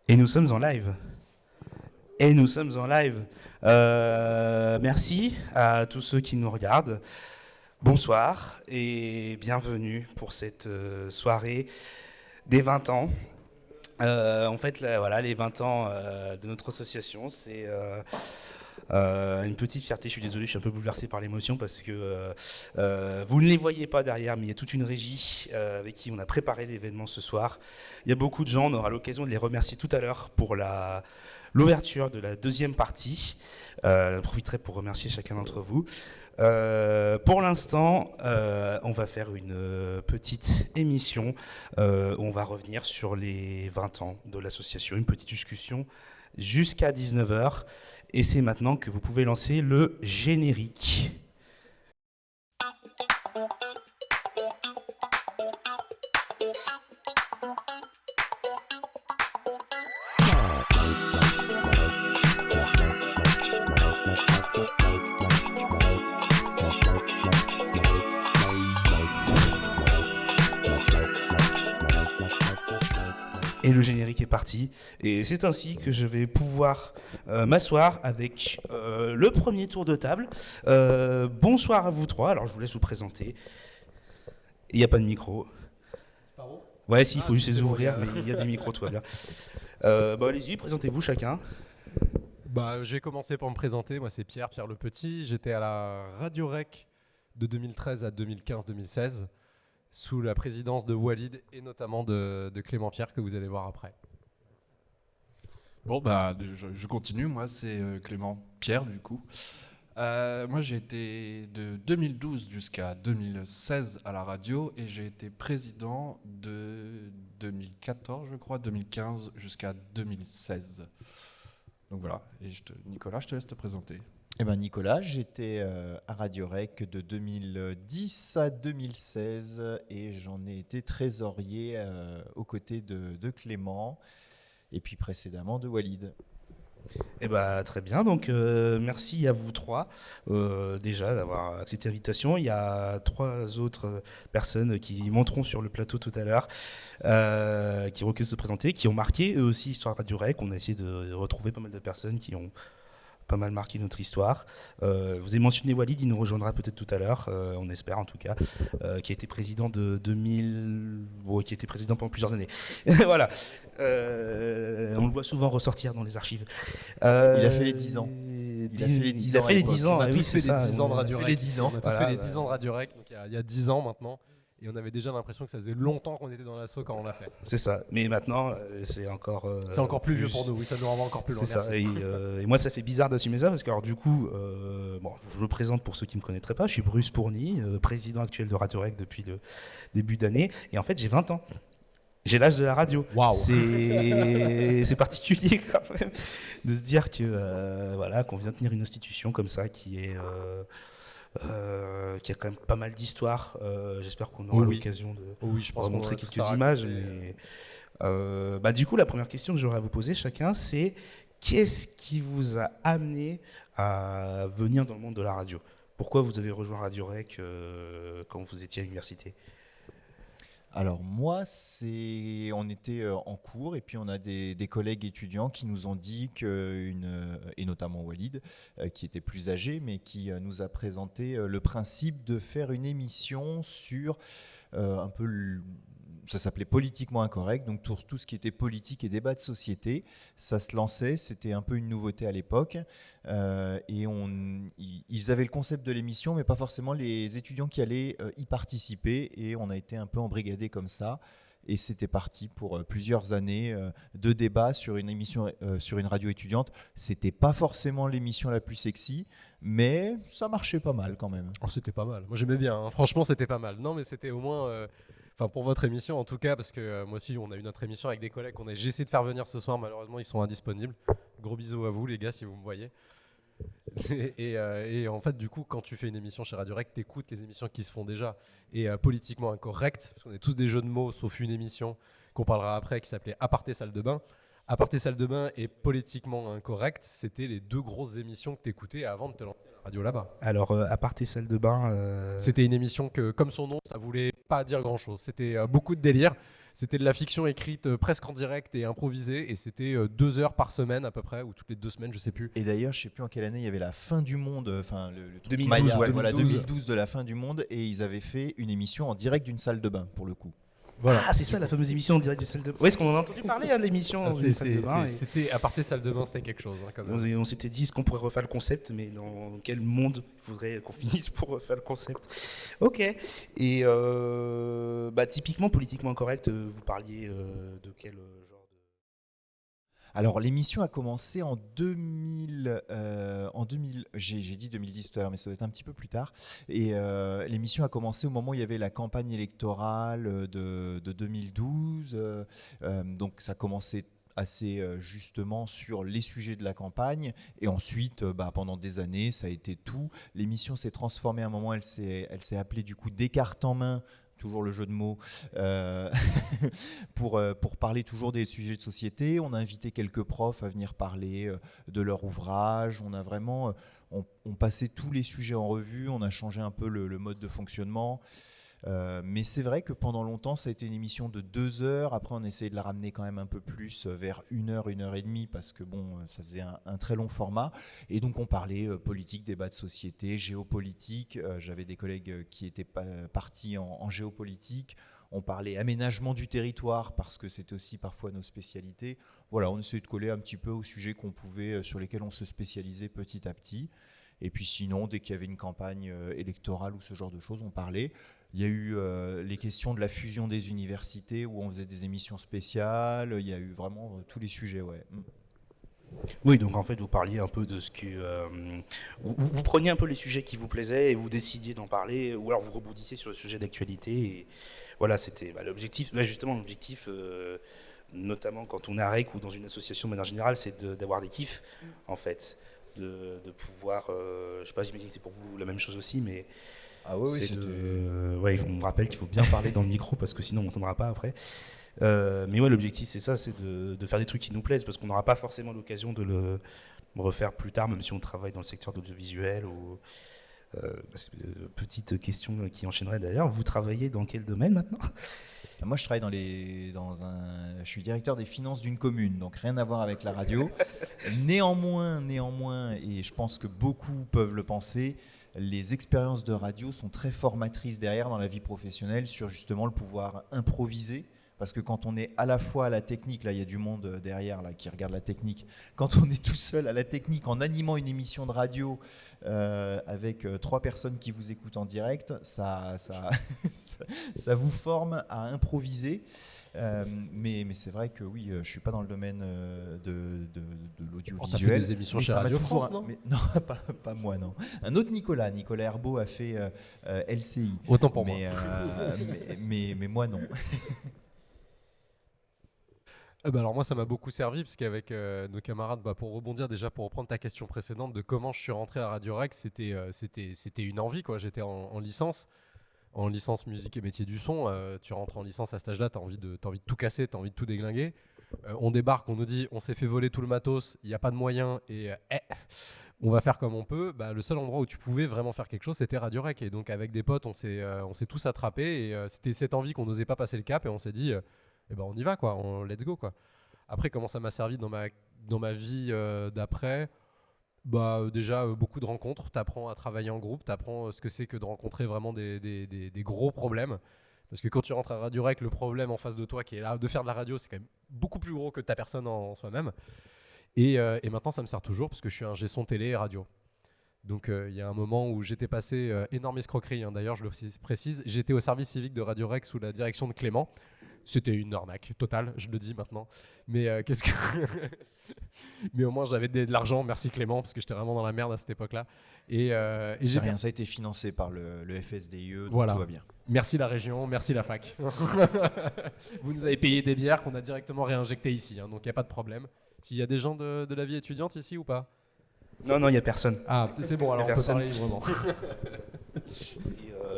Et nous sommes en live. Et nous sommes en live. Merci à tous ceux qui nous regardent. Bonsoir et bienvenue pour cette soirée des 20 ans. En fait, là, voilà, les 20 ans de notre association, c'est une petite fierté. Je suis désolé, je suis un peu bouleversé par l'émotion parce que vous ne les voyez pas derrière, mais il y a toute une régie avec qui on a préparé l'événement ce soir. Il y a beaucoup de gens, on aura l'occasion de les remercier tout à l'heure pour l'ouverture de la deuxième partie. Je profiterai pour remercier chacun d'entre vous. Pour l'instant, on va faire une petite émission où on va revenir sur les 20 ans de l'association, une petite discussion jusqu'à 19h. Et c'est maintenant que vous pouvez lancer le générique. Et le générique est parti. Et c'est ainsi que je vais pouvoir m'asseoir avec le premier tour de table. Bonsoir à vous trois. Alors je vous laisse vous présenter. Il n'y a pas de micro. C'est pas bon. Ouais, si, il faut juste les bon, ouvrir, mais il y a des micros, tout va bien. Allez-y, présentez-vous chacun. Je vais commencer par me présenter. Moi, c'est Pierre Le Petit. J'étais à la Radio Rec de 2013 à 2015-2016, sous la présidence de Walid et notamment de Clément Pierre, que vous allez voir après. Bon, je continue. Moi, c'est Clément Pierre, du coup. Moi, j'ai été de 2012 jusqu'à 2016 à la radio et j'ai été président de 2014, je crois, 2015 jusqu'à 2016. Donc voilà. Et Nicolas, je te laisse te présenter. Eh ben Nicolas, j'étais à Radio Rec de 2010 à 2016 et j'en ai été trésorier aux côtés de Clément et puis précédemment de Walid. Eh ben, très bien, donc merci à vous trois déjà d'avoir accepté l'invitation. Il y a trois autres personnes qui monteront sur le plateau tout à l'heure, qui reculent se présenter, qui ont marqué eux aussi Histoire Radio Rec. On a essayé de retrouver pas mal de personnes qui ont pas mal marqué notre histoire. Vous avez mentionné Walid, il nous rejoindra peut-être tout à l'heure, on espère en tout cas, qui a été président de 2000, qui a été président pendant plusieurs années. Voilà. On le voit souvent ressortir dans les archives. Il a fait les 10 ans. Il a fait les 10 ans. On a Oui, tous c'est fait les ça. 10 ans de Radio On a Rec. fait les 10 ans. On a tous Voilà, fait les ouais. 10 ans de Radio Rec, donc il y a 10 ans maintenant. Et on avait déjà l'impression que ça faisait longtemps qu'on était dans l'assaut quand on l'a fait. C'est ça. Mais maintenant, c'est encore. C'est encore plus vieux pour nous, oui, ça nous rend encore plus loin. C'est ça. Et moi, ça fait bizarre d'assumer ça parce que, alors, du coup, je me présente pour ceux qui ne me connaîtraient pas. Je suis Bruce Pourny, président actuel de Radio Rec depuis le début d'année. Et en fait, j'ai 20 ans. J'ai l'âge de la radio. Waouh. C'est particulier quand même de se dire que voilà, qu'on vient tenir une institution comme ça qui a quand même pas mal d'histoire. J'espère qu'on aura Oui. l'occasion de Oui, je pense qu'on montrer aura tout quelques ça images. raconté. Mais du coup, la première question que j'aurais à vous poser chacun, c'est qu'est-ce qui vous a amené à venir dans le monde de la radio? Pourquoi vous avez rejoint Radio Rec quand vous étiez à l'université? Alors moi, on était en cours et puis on a des collègues étudiants qui nous ont dit et notamment Walid, qui était plus âgé, mais qui nous a présenté le principe de faire une émission sur un peu ça s'appelait Politiquement Incorrect, donc tout ce qui était politique et débat de société. Ça se lançait, c'était un peu une nouveauté à l'époque. Ils avaient le concept de l'émission, mais pas forcément les étudiants qui allaient y participer. Et on a été un peu embrigadés comme ça. Et c'était parti pour plusieurs années de débats sur une émission, sur une radio étudiante. C'était pas forcément l'émission la plus sexy, mais ça marchait pas mal quand même. Oh, c'était pas mal. Moi j'aimais bien. Hein. Franchement, c'était pas mal. Non, mais c'était au moins. Pour votre émission en tout cas, parce que moi aussi, on a eu notre émission avec des collègues j'ai essayé de faire venir ce soir. Malheureusement, ils sont indisponibles. Gros bisous à vous, les gars, si vous me voyez. Et en fait, du coup, quand tu fais une émission chez Radio Rec, t'écoutes les émissions qui se font déjà. Et Politiquement Incorrect, parce qu'on est tous des jeux de mots, sauf une émission qu'on parlera après qui s'appelait Aparté Salle de Bain. Aparté Salle de Bain et Politiquement Incorrect, c'était les deux grosses émissions que t'écoutais avant de te lancer à la radio là-bas. Alors, Aparté Salle de Bain. C'était une émission que, comme son nom, ça voulait pas dire grand-chose. C'était beaucoup de délire. C'était de la fiction écrite presque en direct et improvisée, et c'était 2 heures par semaine à peu près, ou toutes les 2 semaines, je sais plus. Et d'ailleurs, je sais plus en quelle année il y avait la fin du monde, enfin le truc 2012, Maya, ouais. voilà, 2012. 2012 de la fin du monde, et ils avaient fait une émission en direct d'une salle de bain pour le coup. Voilà. Ah, c'est ça la fameuse émission en direct du salle de bain. Ouais, est-ce qu'on en a entendu parler de l'émission d'une salle de bain C'était aparté salle de bain, c'était quelque chose. Quand même. On s'était dit, est-ce qu'on pourrait refaire le concept, mais dans quel monde il faudrait qu'on finisse pour refaire le concept. Ok. Et typiquement, politiquement correct, vous parliez de quel genre de... Alors l'émission a commencé en 2000, j'ai dit 2010 tout à l'heure, mais ça doit être un petit peu plus tard. Et l'émission a commencé au moment où il y avait la campagne électorale de 2012. Donc ça commençait assez justement sur les sujets de la campagne, et ensuite pendant des années ça a été tout. L'émission s'est transformée à un moment, elle s'est appelée du coup Des cartes en main, toujours le jeu de mots, pour parler toujours des sujets de société. On a invité quelques profs à venir parler de leur ouvrage. On a vraiment, on passait tous les sujets en revue, on a changé un peu le mode de fonctionnement. Mais c'est vrai que pendant longtemps, ça a été une émission de 2 heures. Après, on essayait de la ramener quand même un peu plus vers 1 heure, 1 heure et demie, parce que bon, ça faisait un très long format. Et donc, on parlait politique, débat de société, géopolitique. J'avais des collègues qui étaient partis en géopolitique. On parlait aménagement du territoire, parce que c'était aussi parfois nos spécialités. Voilà, on essayait de coller un petit peu aux sujets qu'on pouvait, sur lesquels on se spécialisait petit à petit. Et puis sinon, dès qu'il y avait une campagne électorale ou ce genre de choses, on parlait. Il y a eu les questions de la fusion des universités, où on faisait des émissions spéciales. Il y a eu vraiment tous les sujets, ouais. Oui, donc en fait, vous parliez un peu de ce que... vous preniez un peu les sujets qui vous plaisaient et vous décidiez d'en parler, ou alors vous rebondissiez sur le sujet d'actualité. Et voilà, c'était l'objectif. Justement, l'objectif, notamment quand on est à REC ou dans une association de manière générale, c'est d'avoir des kiffs, en fait. De pouvoir... je sais pas, j'imagine que c'est pour vous la même chose aussi, mais... Ah oui, c'est ouais, on me rappelle qu'il faut bien parler dans le micro, parce que sinon on n'entendra pas après. Mais ouais, l'objectif c'est ça, c'est de faire des trucs qui nous plaisent, parce qu'on n'aura pas forcément l'occasion de le refaire plus tard, même si on travaille dans le secteur de l'audiovisuel. C'est une petite question qui enchaînerait d'ailleurs. Vous travaillez dans quel domaine maintenant ? Moi, je travaille je suis directeur des finances d'une commune, donc rien à voir avec la radio. Néanmoins, et je pense que beaucoup peuvent le penser, les expériences de radio sont très formatrices derrière dans la vie professionnelle, sur justement le pouvoir improviser. Parce que quand on est à la fois à la technique, là il y a du monde derrière là, qui regarde la technique, quand on est tout seul à la technique en animant une émission de radio avec 3 personnes qui vous écoutent en direct, ça vous forme à improviser. Mais c'est vrai que oui, je ne suis pas dans le domaine de l'audiovisuel. T'as fait des émissions chez Radio France, non ? Non, pas moi, non. Un autre Nicolas Herbeau a fait LCI. Autant pour moi. Mais moi, non. Alors moi ça m'a beaucoup servi, parce qu'avec nos camarades, pour rebondir déjà, pour reprendre ta question précédente de comment je suis rentré à Radio Rec, c'était une envie quoi. J'étais en licence musique et métier du son. Tu rentres en licence à cet âge-là, t'as envie de tout casser, t'as envie de tout déglinguer. On débarque, on nous dit on s'est fait voler tout le matos, il n'y a pas de moyens, et on va faire comme on peut. Le seul endroit où tu pouvais vraiment faire quelque chose, c'était Radio Rec. Et donc avec des potes, on s'est tous attrapés, et c'était cette envie qu'on n'osait pas passer le cap, et on s'est dit on y va quoi, let's go quoi. Après, comment ça m'a servi dans ma vie d'après, déjà beaucoup de rencontres, t'apprends à travailler en groupe, t'apprends ce que c'est que de rencontrer vraiment des gros problèmes, parce que quand tu rentres à Radio Rec, le problème en face de toi qui est là de faire de la radio, c'est quand même beaucoup plus gros que ta personne en soi-même. Et maintenant ça me sert toujours, parce que je suis un G-son télé et radio. Donc il y a un moment où j'étais passé, énorme escroquerie, d'ailleurs je le précise, j'étais au service civique de Radio Rec sous la direction de Clément. C'était une arnaque totale, je le dis maintenant. Mais mais au moins j'avais de l'argent, merci Clément, parce que j'étais vraiment dans la merde à cette époque-là. Et ça a été financé par le FSDIE, donc voilà. Tout va bien. Merci la région, merci la fac. Vous nous avez payé des bières qu'on a directement réinjectées ici, donc il n'y a pas de problème. S'il y a des gens de la vie étudiante ici ou pas ? Non, il n'y a personne. Ah, c'est bon, alors on peut parler librement.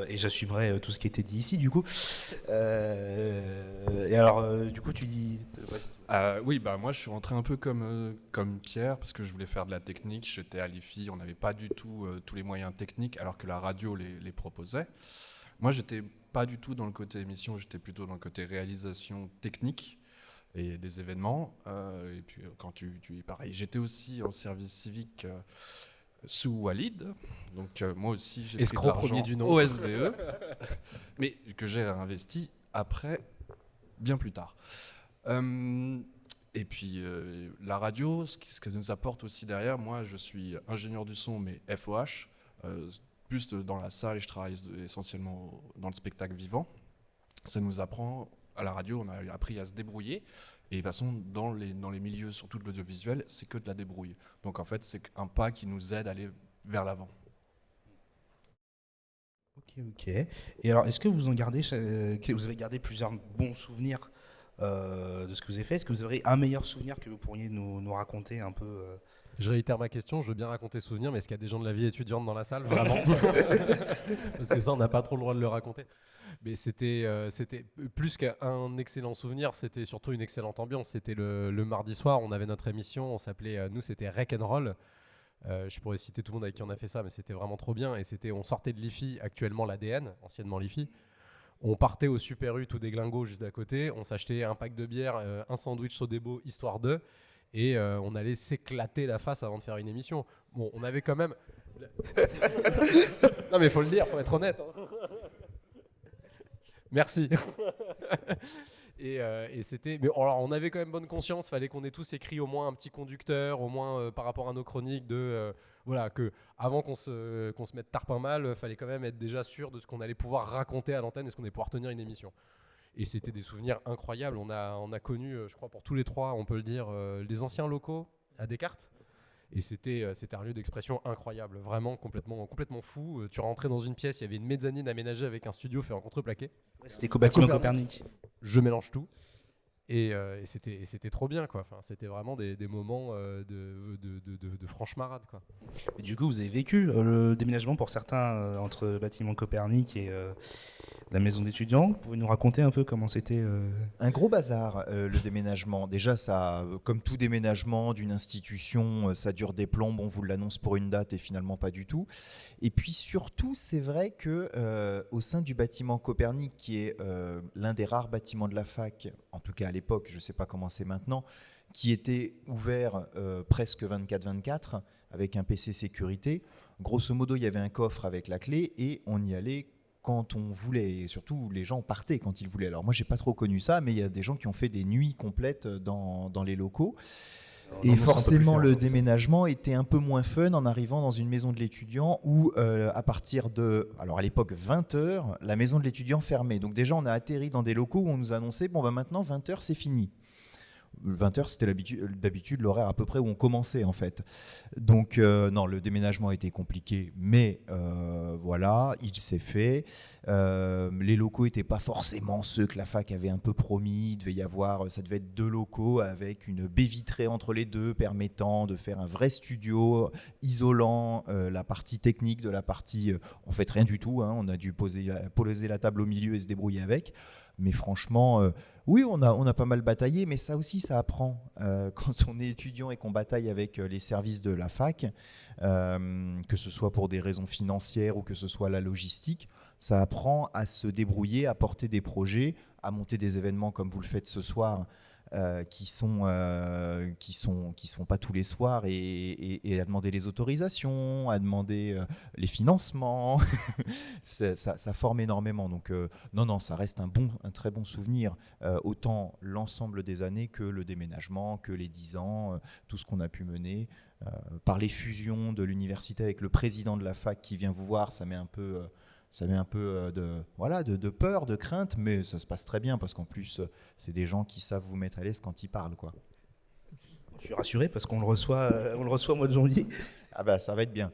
Et j'assumerai tout ce qui était dit ici, du coup. Et alors, du coup, tu dis... Oui, moi je suis rentré un peu comme Pierre, parce que je voulais faire de la technique. J'étais à l'IFI, on n'avait pas du tout tous les moyens techniques, alors que la radio les proposait. Moi, j'étais pas du tout dans le côté émission, j'étais plutôt dans le côté réalisation technique et des événements. Et puis, quand tu es pareil, j'étais aussi en service civique sous Walid. Donc, moi aussi, j'ai pris de Escroc l'argent premier du nom. au SVE, mais que j'ai investi après, bien plus tard. Et puis, la radio, ce que nous apporte aussi derrière, moi, je suis ingénieur du son, mais FOH, plus dans la salle, et je travaille essentiellement dans le spectacle vivant. Ça nous apprend, à la radio, on a appris à se débrouiller. Et de toute façon, dans les milieux, surtout de l'audiovisuel, c'est que de la débrouille. Donc en fait, c'est un pas qui nous aide à aller vers l'avant. Ok. Et alors, est-ce que vous vous avez gardé plusieurs bons souvenirs de ce que vous avez fait? Est-ce que vous aurez un meilleur souvenir que vous pourriez nous raconter un peu Je réitère ma question, je veux bien raconter souvenir, mais est-ce qu'il y a des gens de la vie étudiante dans la salle, vraiment? Parce que ça, on n'a pas trop le droit de le raconter. Mais c'était plus qu'un excellent souvenir, c'était surtout une excellente ambiance. C'était le mardi soir, on avait notre émission, on s'appelait, nous c'était Rec and Roll. Je pourrais citer tout le monde avec qui on a fait ça, mais c'était vraiment trop bien. Et on sortait de l'IFI, actuellement l'ADN, anciennement l'IFI. On partait au Super U, tout déglingo, juste à côté. On s'achetait un pack de bière, un sandwich Sodebo, histoire de. Et on allait s'éclater la face avant de faire une émission. Bon, on avait quand même... Non mais il faut le dire, il faut être honnête. Hein. Merci. Et c'était... Mais alors, on avait quand même bonne conscience, fallait qu'on ait tous écrit au moins un petit conducteur, au moins par rapport à nos chroniques, voilà, que avant qu'on se mette tarpin mal, fallait quand même être déjà sûr de ce qu'on allait pouvoir raconter à l'antenne et ce qu'on allait pouvoir tenir une émission. Et c'était des souvenirs incroyables. On a connu, je crois pour tous les trois, on peut le dire, les anciens locaux à Descartes. Et c'était un lieu d'expression incroyable, vraiment complètement fou. Tu rentrais dans une pièce, il y avait une mezzanine aménagée avec un studio fait en contreplaqué. C'était bâtiment Copernic. Je mélange tout. Et c'était trop bien, quoi. Enfin, c'était vraiment des moments de franche marade, quoi. Et du coup, vous avez vécu le déménagement pour certains entre le bâtiment Copernic et la maison d'étudiants. Vous pouvez nous raconter un peu comment c'était Un gros bazar, le déménagement. Déjà, ça, comme tout déménagement d'une institution, ça dure des plombes. On vous l'annonce pour une date et finalement pas du tout. Et puis surtout, c'est vrai que au sein du bâtiment Copernic, qui est l'un des rares bâtiments de la fac, en tout cas à l'époque, je ne sais pas comment c'est maintenant, qui était ouvert presque 24/24 avec un PC sécurité. Grosso modo, il y avait un coffre avec la clé et on y allait quand on voulait, et surtout les gens partaient quand ils voulaient. Alors moi j'ai pas trop connu ça, mais il y a des gens qui ont fait des nuits complètes dans les locaux. Et forcément le déménagement était un peu moins fun en arrivant dans une maison de l'étudiant où à partir de, alors à l'époque 20h, la maison de l'étudiant fermait. Donc déjà on a atterri dans des locaux où on nous annonçait, bon bah maintenant 20h c'est fini. 20h, c'était d'habitude l'horaire à peu près où on commençait en fait. Donc non, le déménagement a été compliqué, mais voilà, il s'est fait. Les locaux n'étaient pas forcément ceux que la fac avait un peu promis. Il devait y avoir, ça devait être 2 locaux avec une baie vitrée entre les deux, permettant de faire un vrai studio, isolant la partie technique de la partie, en fait rien du tout, hein, on a dû poser la table au milieu et se débrouiller avec. Mais franchement, oui, on a pas mal bataillé, mais ça aussi, ça apprend. Quand on est étudiant et qu'on bataille avec les services de la fac, que ce soit pour des raisons financières ou que ce soit la logistique, ça apprend à se débrouiller, à porter des projets, à monter des événements comme vous le faites ce soir, qui se font pas tous les soirs, et à demander les autorisations, à demander les financements. ça forme énormément. Donc non, ça reste un très bon souvenir, autant l'ensemble des années que le déménagement, que les 10 ans, tout ce qu'on a pu mener. Par les fusions de l'université avec le président de la fac qui vient vous voir, ça met un peu de peur, de crainte, mais ça se passe très bien parce qu'en plus, c'est des gens qui savent vous mettre à l'aise quand ils parlent, quoi. Je suis rassuré parce qu'on le reçoit au mois de janvier. Ah bah ça va être bien.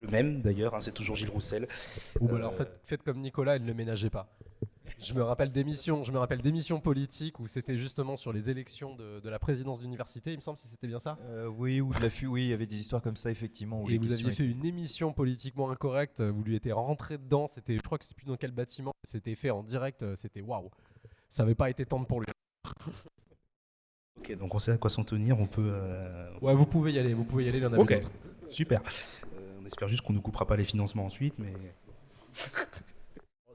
Le même d'ailleurs, hein, c'est toujours Gilles Roussel. Ou alors faites comme Nicolas et ne le ménagez pas. Je me rappelle d'émissions politiques où c'était justement sur les élections de la présidence d'université, il me semble, si c'était bien ça. Oui, ou de l'affût, oui, il y avait des histoires comme ça, effectivement. Et vous aviez fait une émission politiquement incorrecte, vous lui étiez rentré dedans, je crois que c'est plus dans quel bâtiment, c'était fait en direct, c'était waouh. Ça n'avait pas été tendre pour lui. Ok, donc on sait à quoi s'en tenir, on peut... Ouais, vous pouvez y aller, il y en avait Ok, d'autres. super. On espère juste qu'on ne nous coupera pas les financements ensuite, mais...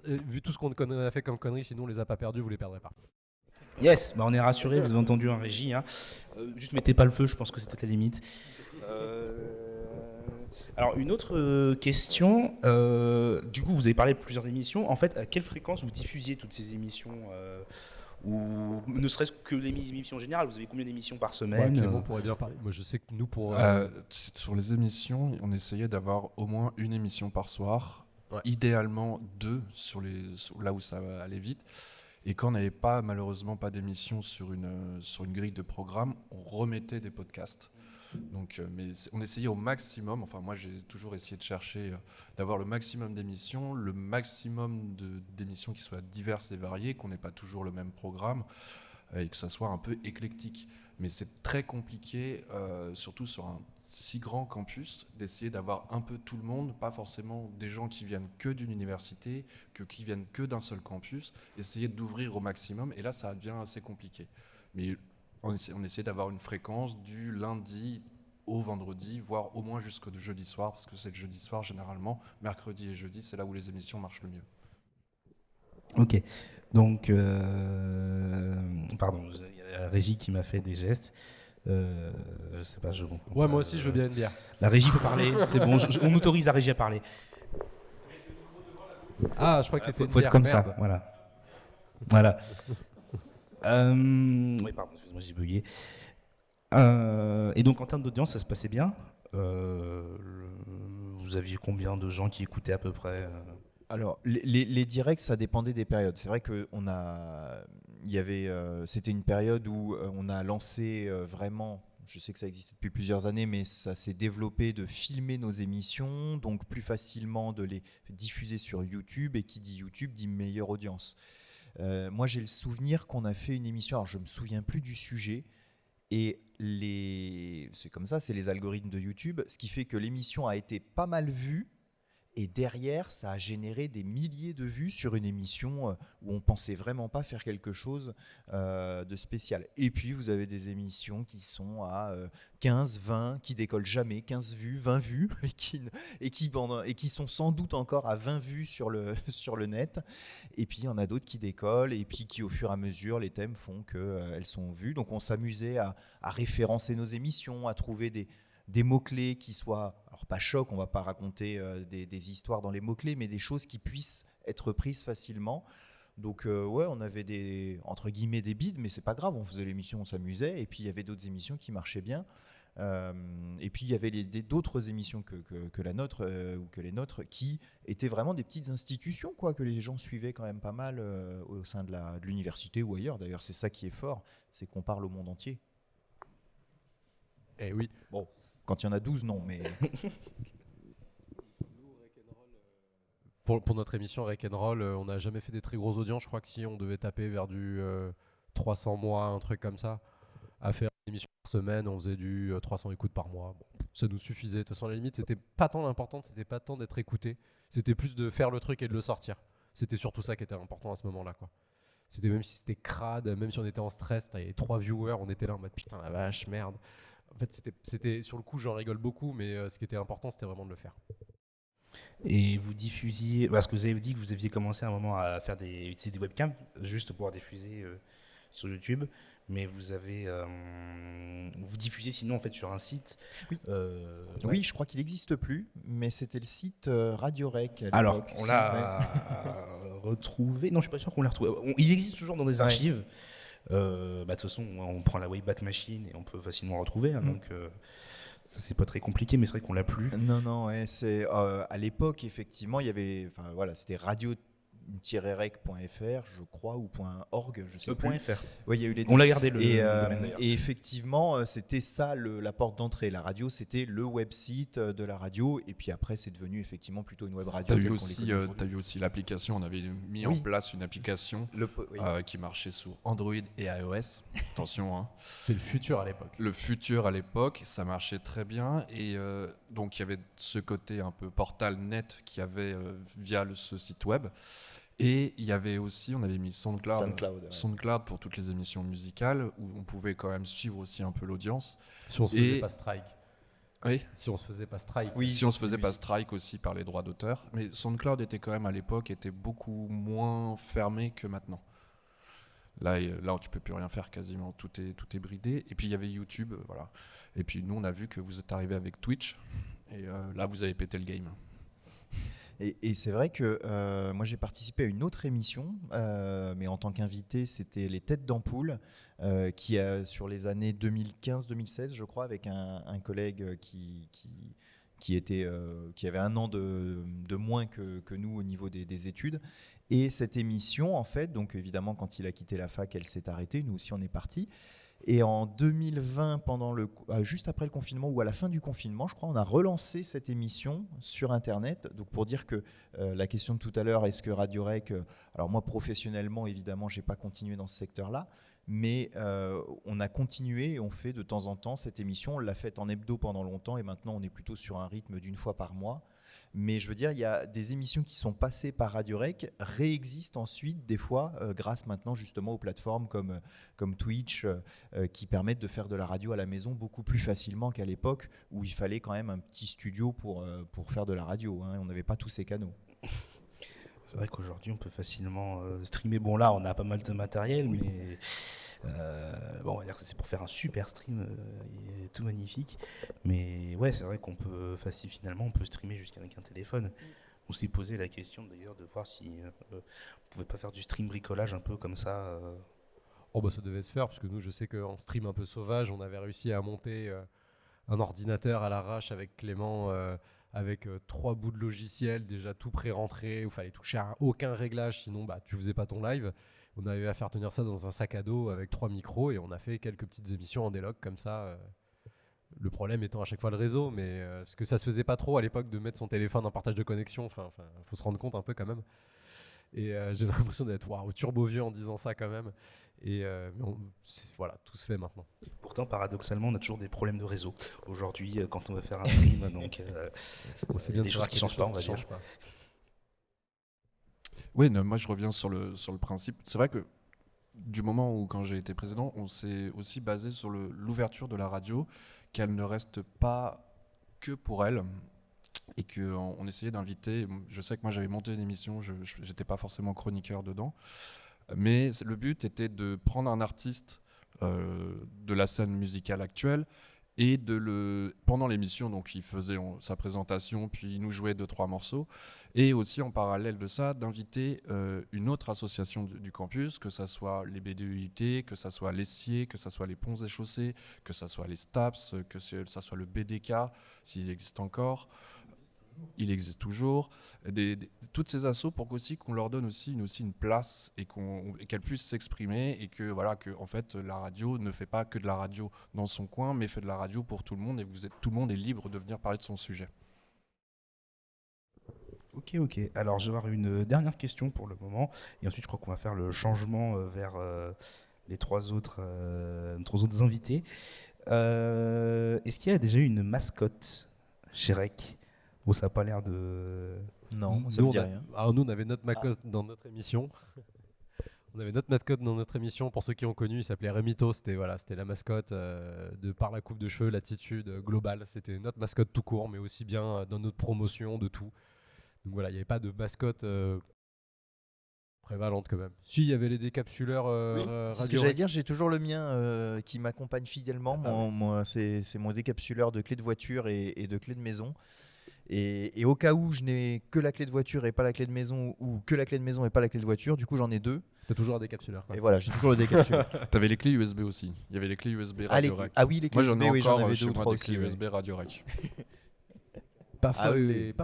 vu tout ce qu'on a fait comme conneries, sinon on les a pas perdus, vous les perdrez pas. Yes, on est rassurés, vous avez entendu en régie. Hein. Juste mettez pas le feu, je pense que c'était la limite. Alors une autre question, du coup vous avez parlé de plusieurs émissions, en fait à quelle fréquence vous diffusiez toutes ces émissions ou ne serait-ce que les émissions générales, vous avez combien d'émissions par semaine Clément pourrait bien parler. Moi je sais que nous pour... Sur les émissions, on essayait d'avoir au moins une émission par soir, idéalement 2 là où ça allait vite. Et quand on n'avait malheureusement pas d'émission sur une grille de programme, on remettait des podcasts. Donc, mais on essayait au maximum, enfin moi j'ai toujours essayé de chercher d'avoir le maximum d'émissions, le maximum d'émissions qui soient diverses et variées, qu'on n'ait pas toujours le même programme et que ça soit un peu éclectique. Mais c'est très compliqué, surtout sur un si grand campus, d'essayer d'avoir un peu tout le monde, pas forcément des gens qui viennent que d'une université, qui viennent que d'un seul campus, essayer d'ouvrir au maximum, et là ça devient assez compliqué. Mais on essaie d'avoir une fréquence du lundi au vendredi, voire au moins jusqu'au jeudi soir, parce que c'est le jeudi soir généralement, mercredi et jeudi, c'est là où les émissions marchent le mieux. Ok, donc, pardon, il y a la régie qui m'a fait des gestes. Je sais pas, je comprends. Ouais, moi aussi je veux bien une bière. La régie peut parler, c'est bon, on autorise la régie à parler. Ah, je crois que c'était une Faut être bière, comme merde. ça, voilà. Oui, pardon, excuse-moi, j'ai bugué. Et donc en termes d'audience, ça se passait bien. Vous aviez combien de gens qui écoutaient à peu près Alors, les directs, ça dépendait des périodes. C'est vrai que c'était une période où on a lancé vraiment, je sais que ça existe depuis plusieurs années, mais ça s'est développé de filmer nos émissions, donc plus facilement de les diffuser sur YouTube, et qui dit YouTube dit meilleure audience. Moi, j'ai le souvenir qu'on a fait une émission, alors je ne me souviens plus du sujet, et c'est comme ça, c'est les algorithmes de YouTube, ce qui fait que l'émission a été pas mal vue, et derrière, ça a généré des milliers de vues sur une émission où on pensait vraiment pas faire quelque chose de spécial. Et puis, vous avez des émissions qui sont à 15, 20, qui décollent jamais, 15 vues, 20 vues, et qui sont sans doute encore à 20 vues sur le net. Et puis, il y en a d'autres qui décollent, et puis qui, au fur et à mesure, les thèmes font qu'elles sont vues. Donc, on s'amusait à référencer nos émissions, à trouver des mots-clés qui soient, alors pas choc, on va pas raconter des histoires dans les mots-clés, mais des choses qui puissent être prises facilement. Donc on avait entre guillemets des bides, mais c'est pas grave, on faisait l'émission, on s'amusait, et puis il y avait d'autres émissions qui marchaient bien. Et puis il y avait d'autres émissions que la nôtre ou que les nôtres qui étaient vraiment des petites institutions, quoi, que les gens suivaient quand même pas mal au sein de l'université ou ailleurs. D'ailleurs, c'est ça qui est fort, c'est qu'on parle au monde entier. Eh oui. Bon, quand il y en a 12, non, mais... Pour notre émission Rock'n'Roll, on n'a jamais fait des très grosses audiences. Je crois que si on devait taper vers du 300 mois, un truc comme ça, à faire une émission par semaine, on faisait du 300 écoutes par mois. Bon, ça nous suffisait. De toute façon, à la limite, c'était pas tant l'important, c'était pas tant d'être écouté. C'était plus de faire le truc et de le sortir. C'était surtout ça qui était important à ce moment-là, quoi. C'était même si c'était crade, même si on était en stress, il y avait 3 viewers, on était là en mode putain la vache, merde. En fait, c'était sur le coup, j'en rigole beaucoup, mais ce qui était important, c'était vraiment de le faire. Et vous diffusiez, parce que vous avez dit que vous aviez commencé à un moment à faire utiliser des webcams juste pour pouvoir diffuser sur YouTube, mais vous diffusiez sinon en fait sur un site. Oui, Ouais. je crois qu'il n'existe plus, mais c'était le site Radio Rec. Alors on l'a retrouvé. Non, je suis pas sûr qu'on l'a retrouvé. Il existe toujours dans des archives. De toute façon, on prend la Wayback Machine et on peut facilement le retrouver. Donc ça, c'est pas très compliqué, mais c'est vrai qu'on l'a plus. Non, ouais, c'est à l'époque effectivement, il y avait, c'était radio-rec.fr, je crois, ou .org, je sais plus. .fr. Ouais, il y a eu les deux. On l'a gardé le domaine d'ailleurs. Et effectivement, c'était ça la porte d'entrée. La radio, c'était le web site de la radio, et puis après, c'est devenu effectivement plutôt une web radio. T'as vu aussi l'application. On avait mis en place une application qui marchait sur Android et iOS. Attention, hein. C'était le futur à l'époque. Le futur à l'époque, ça marchait très bien, et donc il y avait ce côté un peu portal net qu'il y avait via ce site web. Et il y avait aussi, on avait mis SoundCloud pour toutes les émissions musicales, où on pouvait quand même suivre aussi un peu l'audience. Si on se faisait pas strike. Oui. Si on se faisait pas strike. Oui. Si on se faisait pas strike aussi par les droits d'auteur. Mais SoundCloud était quand même à l'époque était beaucoup moins fermé que maintenant. Là, tu peux plus rien faire quasiment, tout est bridé. Et puis il y avait YouTube, voilà. Et puis nous, on a vu que vous êtes arrivé avec Twitch, et là, vous avez pété le game. Et c'est vrai que moi j'ai participé à une autre émission, mais en tant qu'invité, c'était les Têtes d'Ampoule, qui a sur les années 2015-2016, je crois, avec un collègue qui avait un an de moins que nous au niveau des études. Et cette émission, en fait, donc évidemment, quand il a quitté la fac, elle s'est arrêtée. Nous aussi, on est partis. Et en 2020, juste après le confinement ou à la fin du confinement, je crois, on a relancé cette émission sur Internet. Donc pour dire que la question de tout à l'heure, est-ce que Radio Rec, alors moi professionnellement, évidemment, je n'ai pas continué dans ce secteur-là, mais on a continué et on fait de temps en temps cette émission. On l'a faite en hebdo pendant longtemps et maintenant on est plutôt sur un rythme d'une fois par mois. Mais je veux dire, il y a des émissions qui sont passées par Radio Rec, réexistent ensuite des fois grâce maintenant justement aux plateformes comme Twitch qui permettent de faire de la radio à la maison beaucoup plus facilement qu'à l'époque où il fallait quand même un petit studio pour faire de la radio. On n'avait pas tous ces canaux. C'est vrai qu'aujourd'hui, on peut facilement streamer. Bon, là, on a pas mal de matériel, mais bon, on va dire que c'est pour faire un super stream, il est tout magnifique. Mais ouais, c'est vrai qu'on peut finalement, on peut streamer jusqu'avec un téléphone. On s'est posé la question d'ailleurs de voir si on pouvait pas faire du stream bricolage un peu comme ça. Oh bah ça devait se faire, parce que nous, je sais qu'en stream un peu sauvage, on avait réussi à monter un ordinateur à l'arrache avec Clément, avec 3 bouts de logiciel déjà tout pré-rentré, où il fallait toucher à aucun réglage, sinon bah, tu faisais pas ton live. On arrivait à faire tenir ça dans un sac à dos avec 3 micros et on a fait quelques petites émissions en déloc comme ça. Le problème étant à chaque fois le réseau, mais parce que ça se faisait pas trop à l'époque de mettre son téléphone en partage de connexion. Enfin, faut se rendre compte un peu quand même. Et j'ai l'impression d'être turbo vieux en disant ça quand même. Et voilà, tout se fait maintenant. Pourtant, paradoxalement, on a toujours des problèmes de réseau aujourd'hui quand on veut faire un stream. Donc, c'est bien des choses qui changent pas, on va dire. Oui, moi je reviens sur le principe. C'est vrai que du moment où, quand j'ai été président, on s'est aussi basé sur l'ouverture de la radio, qu'elle ne reste pas que pour elle, et qu'on essayait d'inviter. Je sais que moi j'avais monté une émission, je n'étais pas forcément chroniqueur dedans, mais le but était de prendre un artiste de la scène musicale actuelle et pendant l'émission, donc il faisait sa présentation, puis il nous jouait 2-3 morceaux, et aussi en parallèle de ça, d'inviter une autre association du campus, que ça soit les BDUIT, que ça soit l'Essier, que ça soit les Ponts et Chaussées, que ça soit les STAPS, que ça soit le BDK, s'il existe encore. Il existe toujours, toutes ces assos pour qu'aussi qu'on leur donne aussi une place et qu'elles puissent s'exprimer, et que voilà, que en fait la radio ne fait pas que de la radio dans son coin, mais fait de la radio pour tout le monde, et tout le monde est libre de venir parler de son sujet. Ok. Alors je vais avoir une dernière question pour le moment, et ensuite je crois qu'on va faire le changement vers les trois autres invités. Est-ce qu'il y a déjà eu une mascotte chez Rec? Bon, ça n'a pas l'air de... Non, ça ne me dit rien. Alors nous, on avait notre mascotte dans notre émission. On avait notre mascotte dans notre émission, pour ceux qui ont connu, il s'appelait Remito. C'était la mascotte de par la coupe de cheveux, l'attitude globale. C'était notre mascotte tout court, mais aussi bien dans notre promotion de tout. Donc voilà, il n'y avait pas de mascotte prévalente quand même. Si, il y avait les décapsuleurs c'est ce que j'allais dire, j'ai toujours le mien qui m'accompagne fidèlement. Moi, c'est mon décapsuleur de clé de voiture et de clé de maison. Et au cas où je n'ai que la clé de voiture et pas la clé de maison, ou que la clé de maison et pas la clé de voiture, du coup j'en ai 2. T'as toujours un décapsuleur, quoi. Et voilà, j'ai toujours le décapsuleur. T'avais les clés USB aussi. Il y avait les clés USB Radio Rec. Oui, les clés USB, oui, j'en avais 2 ou 3 aussi. Des clés USB Radio Rec. Pas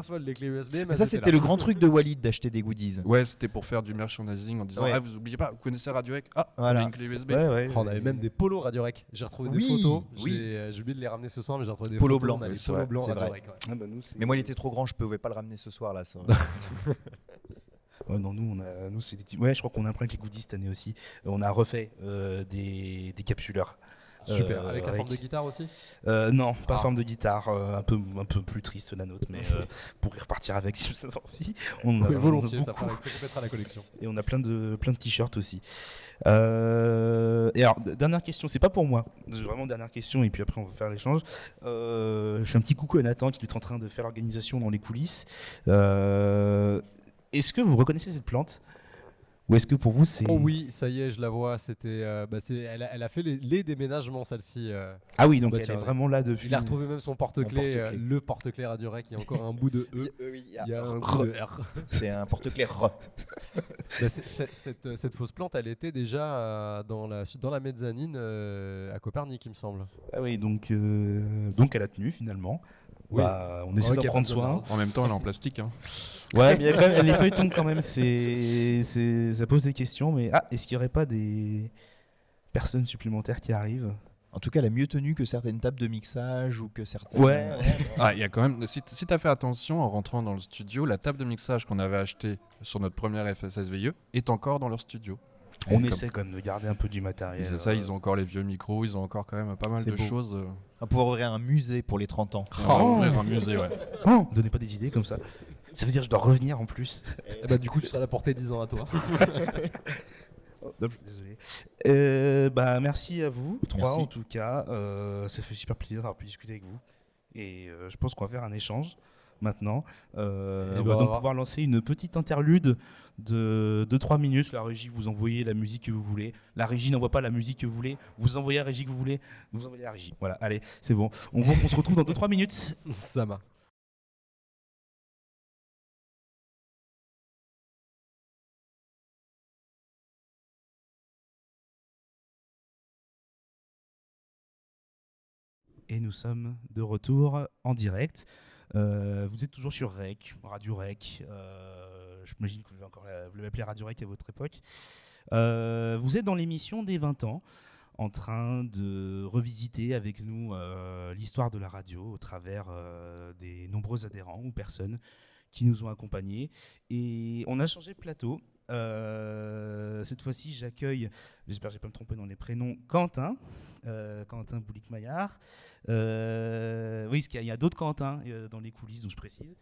folle les clés USB. Mais ça, c'était le grand truc de Walid d'acheter des goodies. Ouais, c'était pour faire du merchandising en disant vous oubliez pas, vous connaissez Radio Rec. voilà. On a une clé USB. On avait même des polos Radio Rec. J'ai retrouvé des photos. J'ai oublié de les ramener ce soir, mais j'ai retrouvé des polos photos. blancs. Polos blancs c'est Radio vrai. Rec. Mais moi, il était trop grand, je pouvais pas le ramener ce soir là. Ça. Non, nous c'est des petits... Ouais, je crois qu'on a un problème avec les goodies cette année aussi. On a refait des capsuleurs Super, avec la Rec. forme de guitare aussi. Non, pas Ah. forme de guitare, un peu plus triste la nôtre, mais pour y repartir avec si vous avez envie. On a- Oui, on a volontiers, ça beaucoup. complétera la collection. Et on a plein de t-shirts aussi. Et alors, dernière question, c'est pas pour moi, c'est vraiment dernière question, et puis après on va faire l'échange. Je fais un petit coucou à Nathan qui est en train de faire l'organisation dans les coulisses. Est-ce que vous reconnaissez cette plante? Ou est-ce que pour vous c'est... Oh oui, ça y est, je la vois. C'était, elle a fait les déménagements, celle-ci. Ah oui, donc Bah elle tiens, est vraiment là depuis... Il a retrouvé même son porte-clés, porte-clés. le porte-clés Radio Rec. Il y a encore un bout de E. Oui, Il y a un bout de R. c'est un porte-clés. Bah, cette fausse plante, elle était déjà dans la mezzanine à Copernic, il me semble. Ah oui, donc elle a tenu finalement. Oui. Bah, on essaie Ok, d'en prendre pas besoin. soin. En même temps, elle est en plastique. Hein. Ouais, mais il y a quand même, les feuilles tombent quand même, ça pose des questions, mais est-ce qu'il n'y aurait pas des personnes supplémentaires qui arrivent? En tout cas, elle a mieux tenu que certaines tables de mixage ou que certaines. Ouais. Ah, il y a quand même. Si tu as fait attention en rentrant dans le studio, la table de mixage qu'on avait achetée sur notre première FSSVIE est encore dans leur studio. On Comme- essaie quand même de garder un peu du matériel. C'est ça, ils ont encore les vieux micros, ils ont encore quand même pas mal C'est de beau. choses. On va pouvoir ouvrir un musée pour les 30 ans. On va ouvrir un musée, ouais. Oh, donnez pas des idées comme ça. Ça veut dire que je dois revenir en plus. Et bah, du coup, tu seras la portée 10 ans à toi. Oh, désolé. Bah, merci à vous, trois Merci. en tout cas. Ça fait super plaisir d'avoir pu discuter avec vous. Et je pense qu'on va faire un échange maintenant. On ben, va on donc va voir. pouvoir lancer une petite interlude de 2-3 minutes. La régie, vous envoyez la musique que vous voulez. La régie n'envoie pas la musique que vous voulez. Vous envoyez la régie que vous voulez. Vous envoyez la régie. Voilà, allez, c'est bon. On se retrouve dans 2-3 minutes. Ça marche. Et nous sommes de retour en direct. Vous êtes toujours sur REC, Radio REC. J'imagine que vous l'avez appelé Radio REC à votre époque. Vous êtes dans l'émission des 20 ans, en train de revisiter avec nous l'histoire de la radio au travers des nombreux adhérents ou personnes qui nous ont accompagnés. Et on a changé de plateau. Cette fois-ci, j'accueille, j'espère que je ne vais pas me tromper dans les prénoms, Quentin Boulic-Maillard. Oui, parce qu'il y a d'autres Quentin dans les coulisses, donc je précise.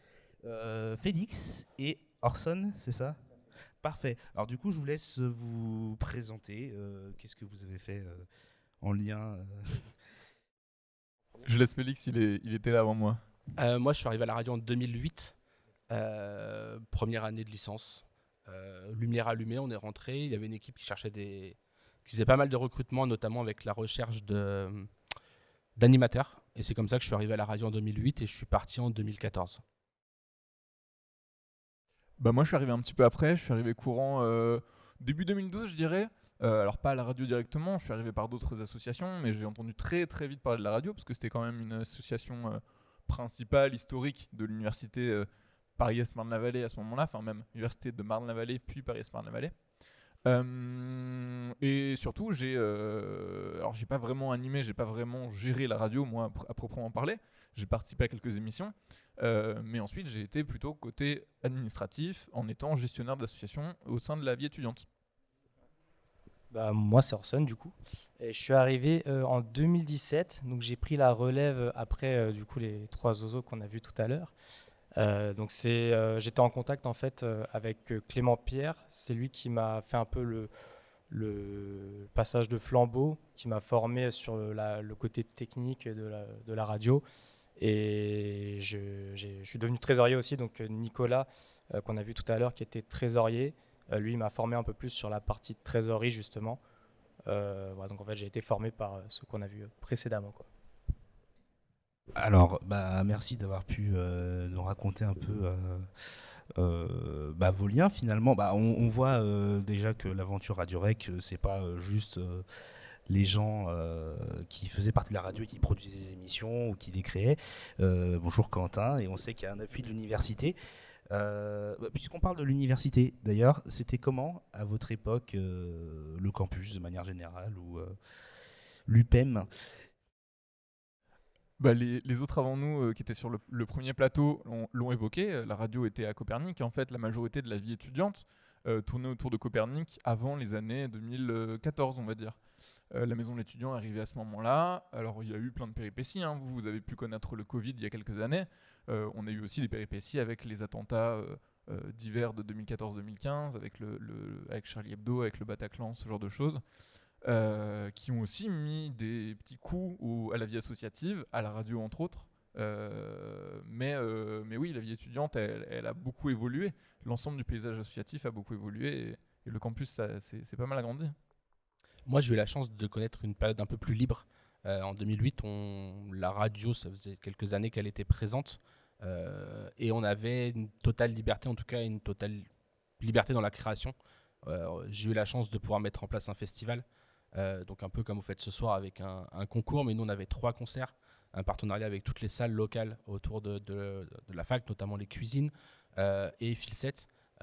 Félix et Orson, c'est ça? Parfait. Alors du coup, je vous laisse vous présenter. Qu'est-ce que vous avez fait en lien Je laisse Félix, il était là avant moi. Moi, je suis arrivé à la radio en 2008, première année de licence. Lumière allumée, on est rentré. Il y avait une équipe qui faisait pas mal de recrutement, notamment avec la recherche d'animateurs. Et c'est comme ça que je suis arrivé à la radio en 2008 et je suis parti en 2014. Bah moi je suis arrivé un petit peu après, je suis arrivé courant début 2012 je dirais. Alors pas à la radio directement, je suis arrivé par d'autres associations, mais j'ai entendu très très vite parler de la radio parce que c'était quand même une association principale, historique de l'université Paris-Est Marne-la-Vallée à ce moment-là, enfin même université de Marne-la-Vallée puis Paris-Est Marne-la-Vallée. Et surtout alors j'ai pas vraiment animé, j'ai pas vraiment géré la radio moi à proprement parler. J'ai participé à quelques émissions, mais ensuite j'ai été plutôt côté administratif en étant gestionnaire d'association au sein de la vie étudiante. Bah, moi, c'est Orson, du coup. Et je suis arrivé en 2017, donc j'ai pris la relève après du coup, les trois oiseaux qu'on a vus tout à l'heure. Donc j'étais en contact en fait avec Clément Pierre. C'est lui qui m'a fait un peu le passage de flambeau, qui m'a formé sur le côté technique de la radio. Et je suis devenu trésorier aussi. Donc Nicolas, qu'on a vu tout à l'heure, qui était trésorier, lui il m'a formé un peu plus sur la partie trésorerie justement. Voilà, donc en fait j'ai été formé par ce qu'on a vu précédemment, quoi. Alors, merci d'avoir pu nous raconter un peu vos liens finalement. On voit déjà que l'aventure Radio Rec, c'est pas juste les gens qui faisaient partie de la radio et qui produisaient des émissions ou qui les créaient. Bonjour Quentin, et on sait qu'il y a un appui de l'université. Puisqu'on parle de l'université, d'ailleurs, c'était comment à votre époque le campus de manière générale ou l'UPEM? Bah, les autres avant nous qui étaient sur le premier plateau l'ont évoqué, la radio était à Copernic, en fait la majorité de la vie étudiante tourné autour de Copernic avant les années 2014, on va dire. La maison de l'étudiant est arrivée à ce moment-là. Alors, il y a eu plein de péripéties. Hein. Vous avez pu connaître le Covid il y a quelques années. On a eu aussi des péripéties avec les attentats d'hiver de 2014-2015, avec Charlie Hebdo, avec le Bataclan, ce genre de choses, qui ont aussi mis des petits coups à la vie associative, à la radio entre autres. Mais oui, la vie étudiante, elle a beaucoup évolué. L'ensemble du paysage associatif a beaucoup évolué et le campus, c'est pas mal agrandi. Moi, j'ai eu la chance de connaître une période un peu plus libre. En 2008, la radio, ça faisait quelques années qu'elle était présente. Et on avait une totale liberté, en tout cas une totale liberté dans la création. J'ai eu la chance de pouvoir mettre en place un festival, donc un peu comme vous faites ce soir avec un concours, mais nous on avait 3 concerts, un partenariat avec toutes les salles locales autour de la fac, notamment les cuisines et Filset.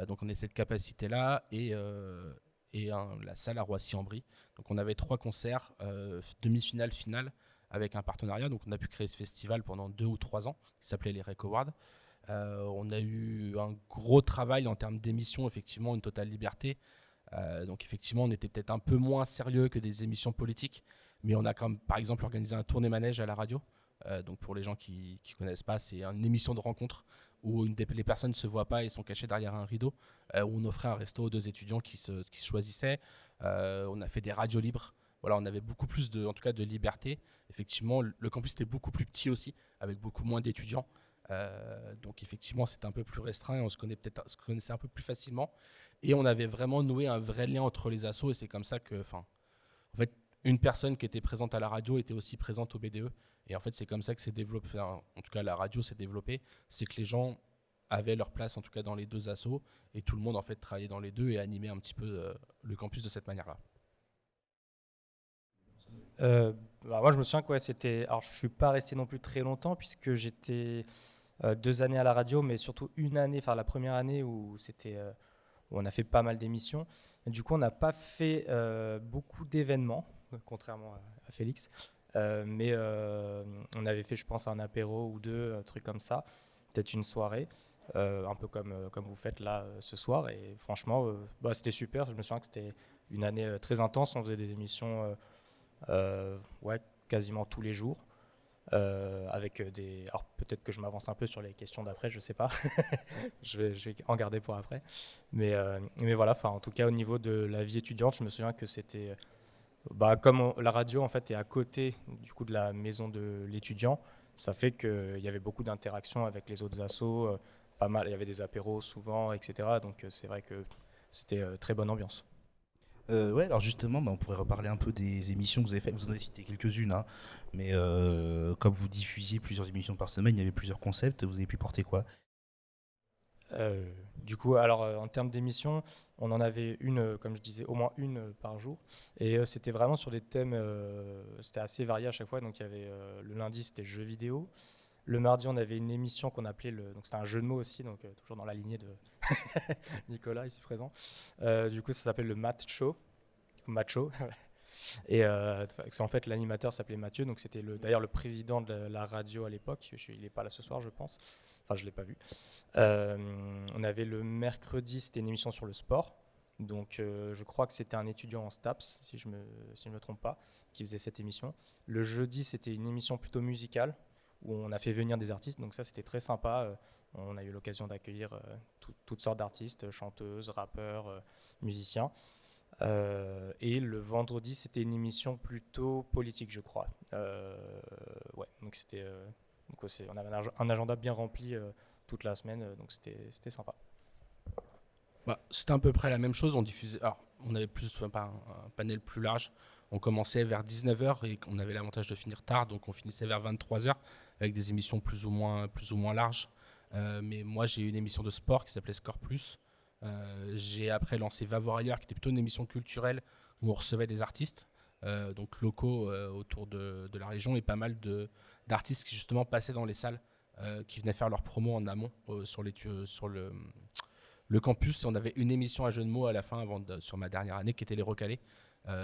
Donc on a cette capacité-là et la salle à Roissy-en-Brie. Donc on avait 3 concerts, demi-finale, finale, avec un partenariat. Donc on a pu créer ce festival pendant 2 ou 3 ans, qui s'appelait les Rec Awards. On a eu un gros travail en termes d'émissions, effectivement, une totale liberté. Donc effectivement, on était peut-être un peu moins sérieux que des émissions politiques, mais on a quand même, par exemple, organisé un tournée-manège à la radio. Donc pour les gens qui ne connaissent pas, c'est une émission de rencontre où les personnes ne se voient pas et sont cachées derrière un rideau, où on offrait un resto aux 2 étudiants qui se choisissaient. On a fait des radios libres. Voilà, on avait beaucoup plus en tout cas de liberté. Effectivement, le campus était beaucoup plus petit aussi, avec beaucoup moins d'étudiants. Donc effectivement, c'était un peu plus restreint et on se connaissait un peu plus facilement. Et on avait vraiment noué un vrai lien entre les assos et c'est comme ça que, en fait, une personne qui était présente à la radio était aussi présente au BDE. Et en fait, c'est comme ça que s'est développé, en tout cas la radio s'est développée, c'est que les gens avaient leur place en tout cas dans les 2 assos et tout le monde en fait travaillait dans les 2 et animait un petit peu le campus de cette manière-là. Moi, je me souviens que c'était. Alors, je suis pas resté non plus très longtemps puisque j'étais 2 années à la radio, mais surtout une année, la première année où où on a fait pas mal d'émissions. Et du coup, on n'a pas fait beaucoup d'événements, contrairement à Félix. Mais on avait fait, je pense, un apéro ou 2, un truc comme ça, peut-être une soirée, un peu comme vous faites là ce soir. Et franchement, c'était super. Je me souviens que c'était une année très intense. On faisait des émissions quasiment tous les jours. Avec alors peut-être que je m'avance un peu sur les questions d'après, je sais pas. je vais en garder pour après. Mais voilà, en tout cas au niveau de la vie étudiante, je me souviens que c'était comme la radio en fait est à côté du coup de la maison de l'étudiant, ça fait qu'il y avait beaucoup d'interactions avec les autres assos, pas mal, il y avait des apéros souvent, etc. Donc c'est vrai que c'était très bonne ambiance. Ouais, alors justement, on pourrait reparler un peu des émissions que vous avez faites. Vous en avez cité quelques-unes, hein, mais comme vous diffusiez plusieurs émissions par semaine, il y avait plusieurs concepts. Vous avez pu porter quoi ? Du coup, alors en termes d'émissions, on en avait une, comme je disais, au moins une par jour. Et c'était vraiment sur des thèmes, c'était assez varié à chaque fois. Donc il y avait le lundi, c'était jeux vidéo. Le mardi, on avait une émission qu'on appelait donc c'était un jeu de mots aussi, donc toujours dans la lignée de Nicolas ici présent. Du coup, ça s'appelle le Macho. Macho. Et en fait, l'animateur s'appelait Mathieu, donc c'était d'ailleurs le président de la radio à l'époque. Il n'est pas là ce soir, je pense. Enfin, je ne l'ai pas vu. On avait le mercredi, c'était une émission sur le sport. Donc, je crois que c'était un étudiant en STAPS, si je ne me trompe pas, qui faisait cette émission. Le jeudi, c'était une émission plutôt musicale, où on a fait venir des artistes. Donc ça, c'était très sympa. On a eu l'occasion d'accueillir toutes sortes d'artistes, chanteuses, rappeurs, musiciens. Et le vendredi, c'était une émission plutôt politique, je crois. Donc on avait un agenda bien rempli toute la semaine, donc c'était sympa. C'était à peu près la même chose. On diffusait. Alors, on avait un panel plus large. On commençait vers 19h et on avait l'avantage de finir tard, donc on finissait vers 23h avec des émissions plus ou moins larges. Mais moi, j'ai eu une émission de sport qui s'appelait Score Plus. J'ai après lancé Va voir ailleurs, qui était plutôt une émission culturelle où on recevait des artistes donc locaux autour de la région et pas mal d'artistes qui justement passaient dans les salles, qui venaient faire leur promo en amont sur le campus. Et on avait une émission à jeu de mots à la fin sur ma dernière année qui était Les Recalés,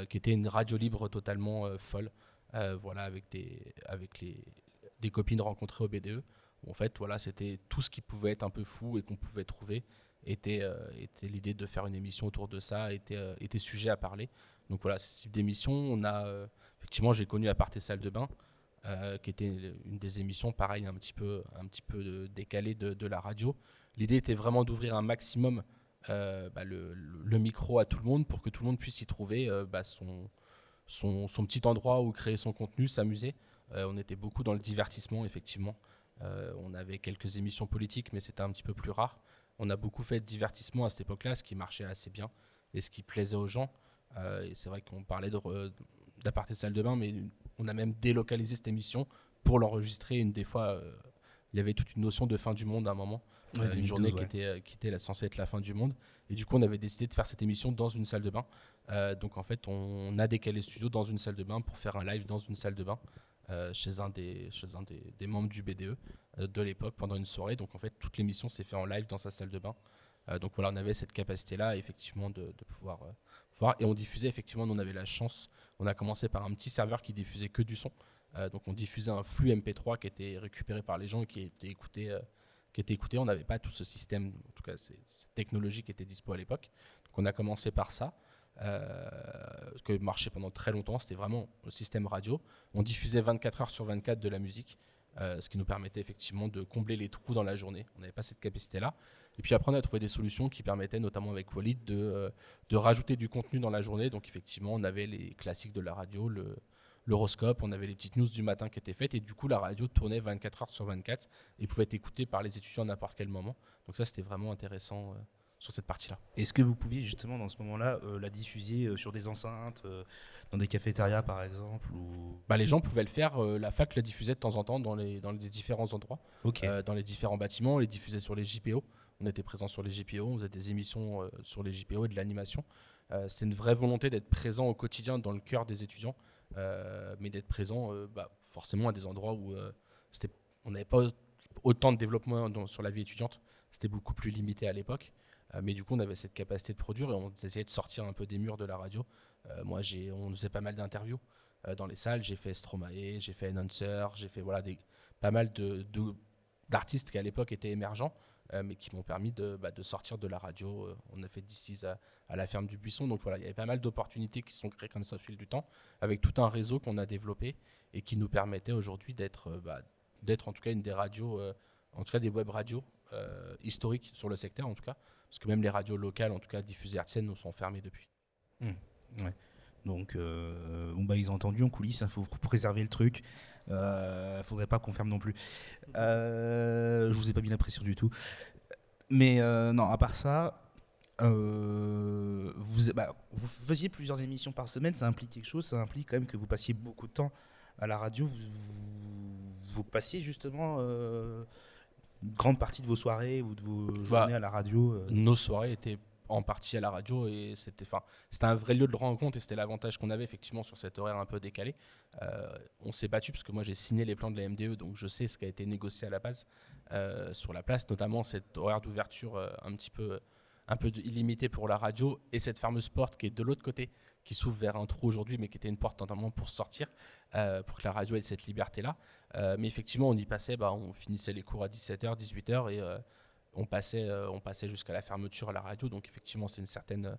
qui était une radio libre totalement folle, avec des copines rencontrées au BDE. En fait, c'était tout ce qui pouvait être un peu fou et qu'on pouvait trouver. était l'idée de faire une émission autour de ça, était sujet à parler. Donc voilà, ce type d'émission, effectivement, j'ai connu Aparté Salle de Bain, qui était une des émissions, pareil, un petit peu décalée de la radio. L'idée était vraiment d'ouvrir un maximum le micro à tout le monde pour que tout le monde puisse y trouver son petit endroit où créer son contenu, s'amuser. On était beaucoup dans le divertissement, effectivement. On avait quelques émissions politiques, mais c'était un petit peu plus rare. On a beaucoup fait de divertissement à cette époque-là, ce qui marchait assez bien et ce qui plaisait aux gens. Et c'est vrai qu'on parlait d'Aparté Salle de Bain, mais on a même délocalisé cette émission pour l'enregistrer. Une des fois, il y avait toute une notion de fin du monde à un moment. Une journée qui était censée être la fin du monde. Et du coup, on avait décidé de faire cette émission dans une salle de bain. Donc en fait, on a décalé le studio dans une salle de bain pour faire un live dans une salle de bain chez un des membres du BDE de l'époque pendant une soirée. Donc en fait, toute l'émission s'est faite en live dans sa salle de bain. Donc voilà, on avait cette capacité-là effectivement de pouvoir voir. Et on diffusait effectivement, nous on avait la chance, on a commencé par un petit serveur qui diffusait que du son. Donc on diffusait un flux MP3 qui était récupéré par les gens et qui était écouté. On n'avait pas tout ce système, en tout cas cette technologie qui était dispo à l'époque. Donc on a commencé par ça, ce qui marchait pendant très longtemps, c'était vraiment le système radio. On diffusait 24 heures sur 24 de la musique, ce qui nous permettait effectivement de combler les trous dans la journée. On n'avait pas cette capacité-là. Et puis après, on a trouvé des solutions qui permettaient, notamment avec Walid, de rajouter du contenu dans la journée. Donc effectivement, on avait les classiques de la radio, l'horoscope, on avait les petites news du matin qui étaient faites, et du coup la radio tournait 24 heures sur 24 et pouvait être écoutée par les étudiants à n'importe quel moment. Donc ça, c'était vraiment intéressant sur cette partie-là. Est-ce que vous pouviez justement dans ce moment-là la diffuser sur des enceintes, dans des cafétérias par exemple ou... Les gens pouvaient le faire, la fac la diffusait de temps en temps dans les différents endroits, dans les différents bâtiments, on les diffusait sur les JPO. On était présent sur les JPO, on faisait des émissions sur les JPO et de l'animation. C'est une vraie volonté d'être présent au quotidien dans le cœur des étudiants. Mais d'être présent forcément à des endroits où on n'avait pas autant de développement sur la vie étudiante, c'était beaucoup plus limité à l'époque, mais du coup on avait cette capacité de produire et on essayait de sortir un peu des murs de la radio. On faisait pas mal d'interviews dans les salles, j'ai fait Stromae, j'ai fait Announcer, j'ai fait pas mal d'artistes qui à l'époque étaient émergents, mais qui m'ont permis de sortir de la radio. On a fait d'ici à la ferme du Buisson, donc voilà, il y avait pas mal d'opportunités qui se sont créées comme ça au fil du temps, avec tout un réseau qu'on a développé et qui nous permettait aujourd'hui d'être en tout cas une des radios, en tout cas des web radios historiques sur le secteur en tout cas, parce que même les radios locales, en tout cas diffusées hertziennes, nous sont fermées depuis. Ouais. Donc, ils ont entendu en coulisses, il faut préserver le truc. Faudrait pas qu'on ferme non plus. Je vous ai pas mis la pression du tout. Mais non, à part ça, vous faisiez plusieurs émissions par semaine, ça implique quelque chose, ça implique quand même que vous passiez beaucoup de temps à la radio. Vous passiez justement une grande partie de vos soirées ou de vos journées à la radio. Nos soirées étaient en partie à la radio et c'était un vrai lieu de rencontre et c'était l'avantage qu'on avait effectivement sur cet horaire un peu décalé. On s'est battu parce que moi j'ai signé les plans de la MDE, donc je sais ce qui a été négocié à la base sur la place, notamment cet horaire d'ouverture un peu illimité pour la radio et cette fameuse porte qui est de l'autre côté, qui s'ouvre vers un trou aujourd'hui, mais qui était une porte notamment pour sortir, pour que la radio ait cette liberté-là. Mais effectivement, on y passait, on finissait les cours à 17h, 18h et on passait jusqu'à la fermeture à la radio. Donc effectivement, c'est une certaine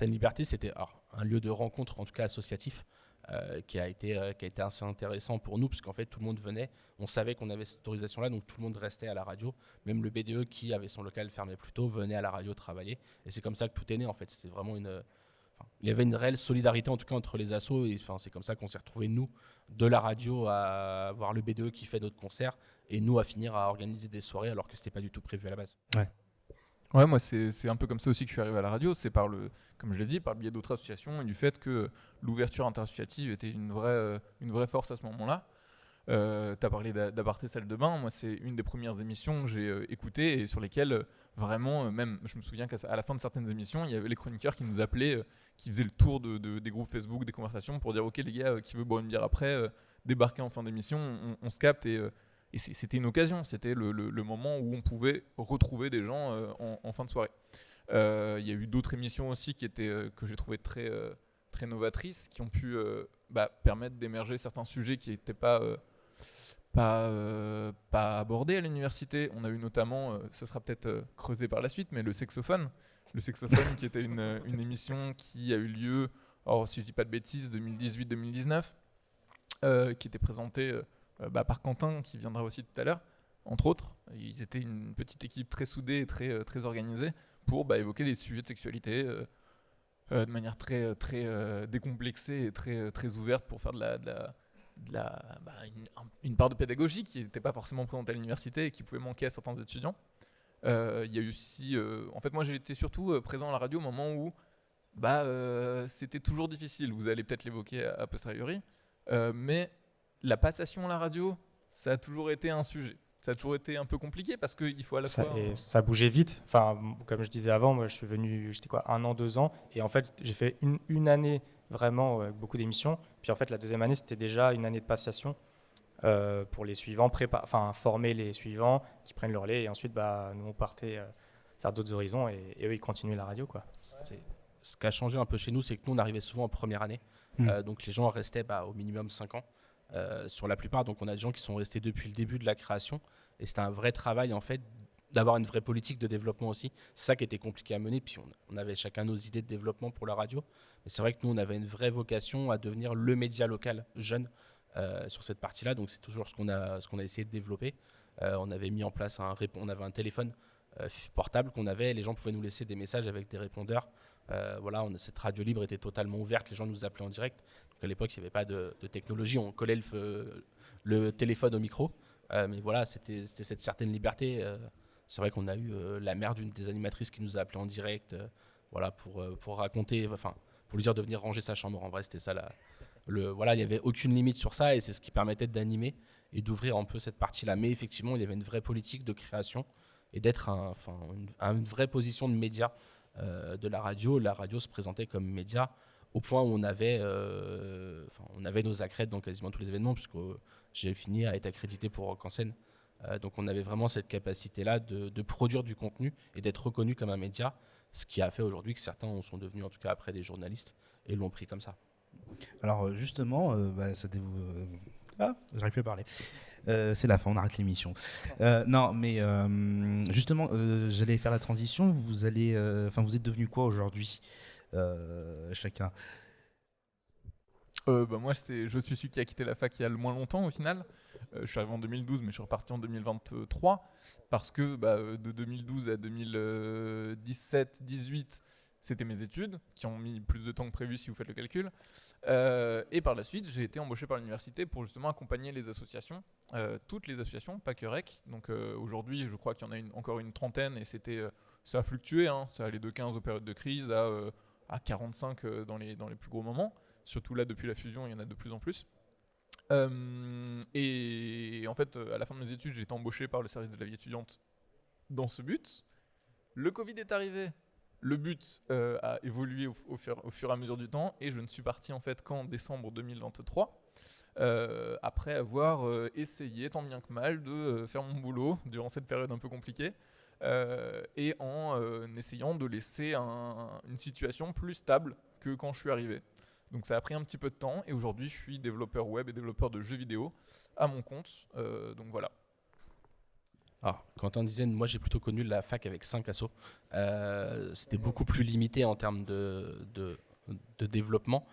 liberté. C'était un lieu de rencontre, en tout cas associatif, qui a été assez intéressant pour nous, parce qu'en fait, tout le monde venait. On savait qu'on avait cette autorisation-là, donc tout le monde restait à la radio. Même le BDE, qui avait son local fermé plus tôt, venait à la radio travailler. Et c'est comme ça que tout est né, en fait. C'était vraiment il y avait une réelle solidarité, en tout cas, entre les assos. Et c'est comme ça qu'on s'est retrouvés, nous, de la radio à voir le BDE qui fait d'autres concerts, et nous à finir à organiser des soirées alors que c'était pas du tout prévu à la base. Ouais, moi c'est un peu comme ça aussi que je suis arrivé à la radio, c'est comme je l'ai dit, par le biais d'autres associations et du fait que l'ouverture interassociative était une vraie force à ce moment-là. T'as parlé d'Aparté Salle de Bain, moi c'est une des premières émissions que j'ai écoutées et sur lesquelles vraiment, même je me souviens qu'à la fin de certaines émissions, il y avait les chroniqueurs qui nous appelaient, qui faisaient le tour des groupes Facebook, des conversations pour dire ok les gars, qui veut boire une bière après, débarquer en fin d'émission, on se capte et c'était une occasion, c'était le moment où on pouvait retrouver des gens en fin de soirée. Il y a eu d'autres émissions aussi que j'ai trouvées très, très novatrices, qui ont pu permettre d'émerger certains sujets qui n'étaient pas pas abordé à l'université. On a eu notamment, ça sera peut-être creusé par la suite, mais le Sexophone. Le Sexophone qui était une émission qui a eu lieu, alors si je dis pas de bêtises, 2018-2019, qui était présentée par Quentin, qui viendra aussi tout à l'heure, entre autres. Ils étaient une petite équipe très soudée et très organisée pour évoquer des sujets de sexualité de manière très décomplexée et très ouverte pour faire une part de pédagogie qui n'était pas forcément présentée à l'université et qui pouvait manquer à certains étudiants. Il y a eu aussi... en fait, moi, j'ai été surtout présent à la radio au moment où c'était toujours difficile. Vous allez peut-être l'évoquer a posteriori. Mais la passation à la radio, ça a toujours été un sujet. Ça a toujours été un peu compliqué parce qu'il faut à la fois... Et ça bougeait vite. Enfin, comme je disais avant, moi, je suis venu, j'étais quoi, 1 an, 2 ans. Et en fait, j'ai fait une année vraiment avec beaucoup d'émissions. Puis en fait, la deuxième année, c'était déjà une année de passation pour les suivants, former les suivants qui prennent le relais. Et ensuite, nous, on partait faire d'autres horizons et eux, ils continuaient la radio, quoi. Ce qui a changé un peu chez nous, c'est que nous, on arrivait souvent en première année. Donc les gens restaient au minimum 5 ans sur la plupart. Donc on a des gens qui sont restés depuis le début de la création. Et c'était un vrai travail, en fait, d'avoir une vraie politique de développement aussi. C'est ça qui était compliqué à mener. Puis on avait chacun nos idées de développement pour la radio. Mais c'est vrai que nous, on avait une vraie vocation à devenir le média local jeune sur cette partie-là. Donc c'est toujours ce qu'on a essayé de développer. On avait mis en place on avait un téléphone portable qu'on avait. Les gens pouvaient nous laisser des messages avec des répondeurs. Cette radio libre était totalement ouverte. Les gens nous appelaient en direct. Donc à l'époque, il n'y avait pas de technologie. On collait le téléphone au micro. Mais voilà, c'était cette certaine liberté. C'est vrai qu'on a eu la mère d'une des animatrices qui nous a appelés en direct pour raconter, pour lui dire de venir ranger sa chambre. En vrai, c'était ça. Il n'y avait aucune limite sur ça et c'est ce qui permettait d'animer et d'ouvrir un peu cette partie-là. Mais effectivement, il y avait une vraie politique de création et d'être une vraie position de média de la radio. La radio se présentait comme média au point où on avait nos accrèdes dans quasiment tous les événements, puisque j'ai fini à être accrédité pour Rock en scène. Donc on avait vraiment cette capacité-là de produire du contenu et d'être reconnu comme un média, ce qui a fait aujourd'hui que certains sont devenus, en tout cas après, des journalistes et l'ont pris comme ça. Alors justement, j'arrive plus à parler. C'est la fin, on arrête l'émission. Non, mais justement, j'allais faire la transition. Vous êtes devenu quoi aujourd'hui, chacun? Moi, je suis celui qui a quitté la fac il y a le moins longtemps au final. Je suis arrivé en 2012, mais je suis reparti en 2023 parce que de 2012 à 2017-18, c'était mes études qui ont mis plus de temps que prévu si vous faites le calcul. Et par la suite, j'ai été embauché par l'université pour justement accompagner les associations, toutes les associations, pas que REC. Donc aujourd'hui, je crois qu'il y en a encore une trentaine et ça a fluctué. Ça allait de 15 aux périodes de crise à 45 dans les plus gros moments. Surtout là, depuis la fusion, il y en a de plus en plus. Et en fait, à la fin de mes études, j'ai été embauché par le service de la vie étudiante dans ce but. Le Covid est arrivé. Le but a évolué au fur et à mesure du temps et je ne suis parti en fait qu'en décembre 2023 après avoir essayé tant bien que mal de faire mon boulot durant cette période un peu compliquée et en essayant de laisser une situation plus stable que quand je suis arrivé. Donc ça a pris un petit peu de temps et aujourd'hui je suis développeur web et développeur de jeux vidéo à mon compte. Donc voilà. Alors, Quentin disait, moi j'ai plutôt connu la fac avec 5 assos. C'était beaucoup plus limité en termes de développement.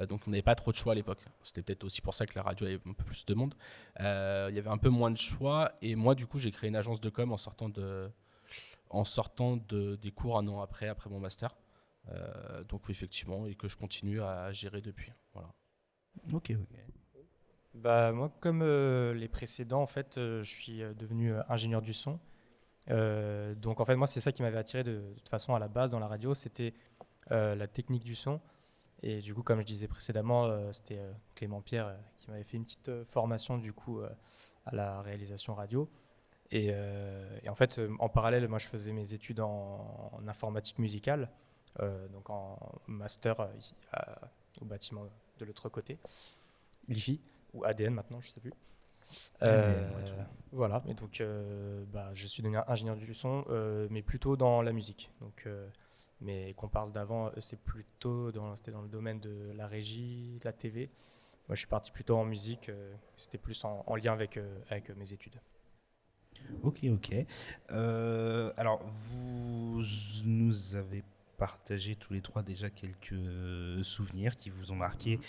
Donc on n'avait pas trop de choix à l'époque. C'était peut-être aussi pour ça que la radio avait un peu plus de monde. Il y avait un peu moins de choix. Et moi du coup j'ai créé une agence de com en sortant des cours 1 an après mon master. Donc effectivement, et que je continue à gérer depuis. Voilà. Ok. Moi, comme les précédents, en fait, je suis devenu ingénieur du son. Donc, en fait, moi, c'est ça qui m'avait attiré de toute façon à la base dans la radio, c'était la technique du son. Et du coup, comme je disais précédemment, c'était Clément Pierre qui m'avait fait une petite formation du coup à la réalisation radio. Et en fait, en parallèle, moi, je faisais mes études en informatique musicale, donc en master ici, au bâtiment de l'autre côté, l'IFI. Ou ADN maintenant, je ne sais plus. Voilà, et donc je suis devenu ingénieur du son, mais plutôt dans la musique. Donc, mes comparses d'avant, c'était dans le domaine de la régie, de la TV. moi, je suis parti plutôt en musique. C'était plus en lien avec mes études. Ok. Alors, vous nous avez partagé tous les trois déjà quelques souvenirs qui vous ont marqué.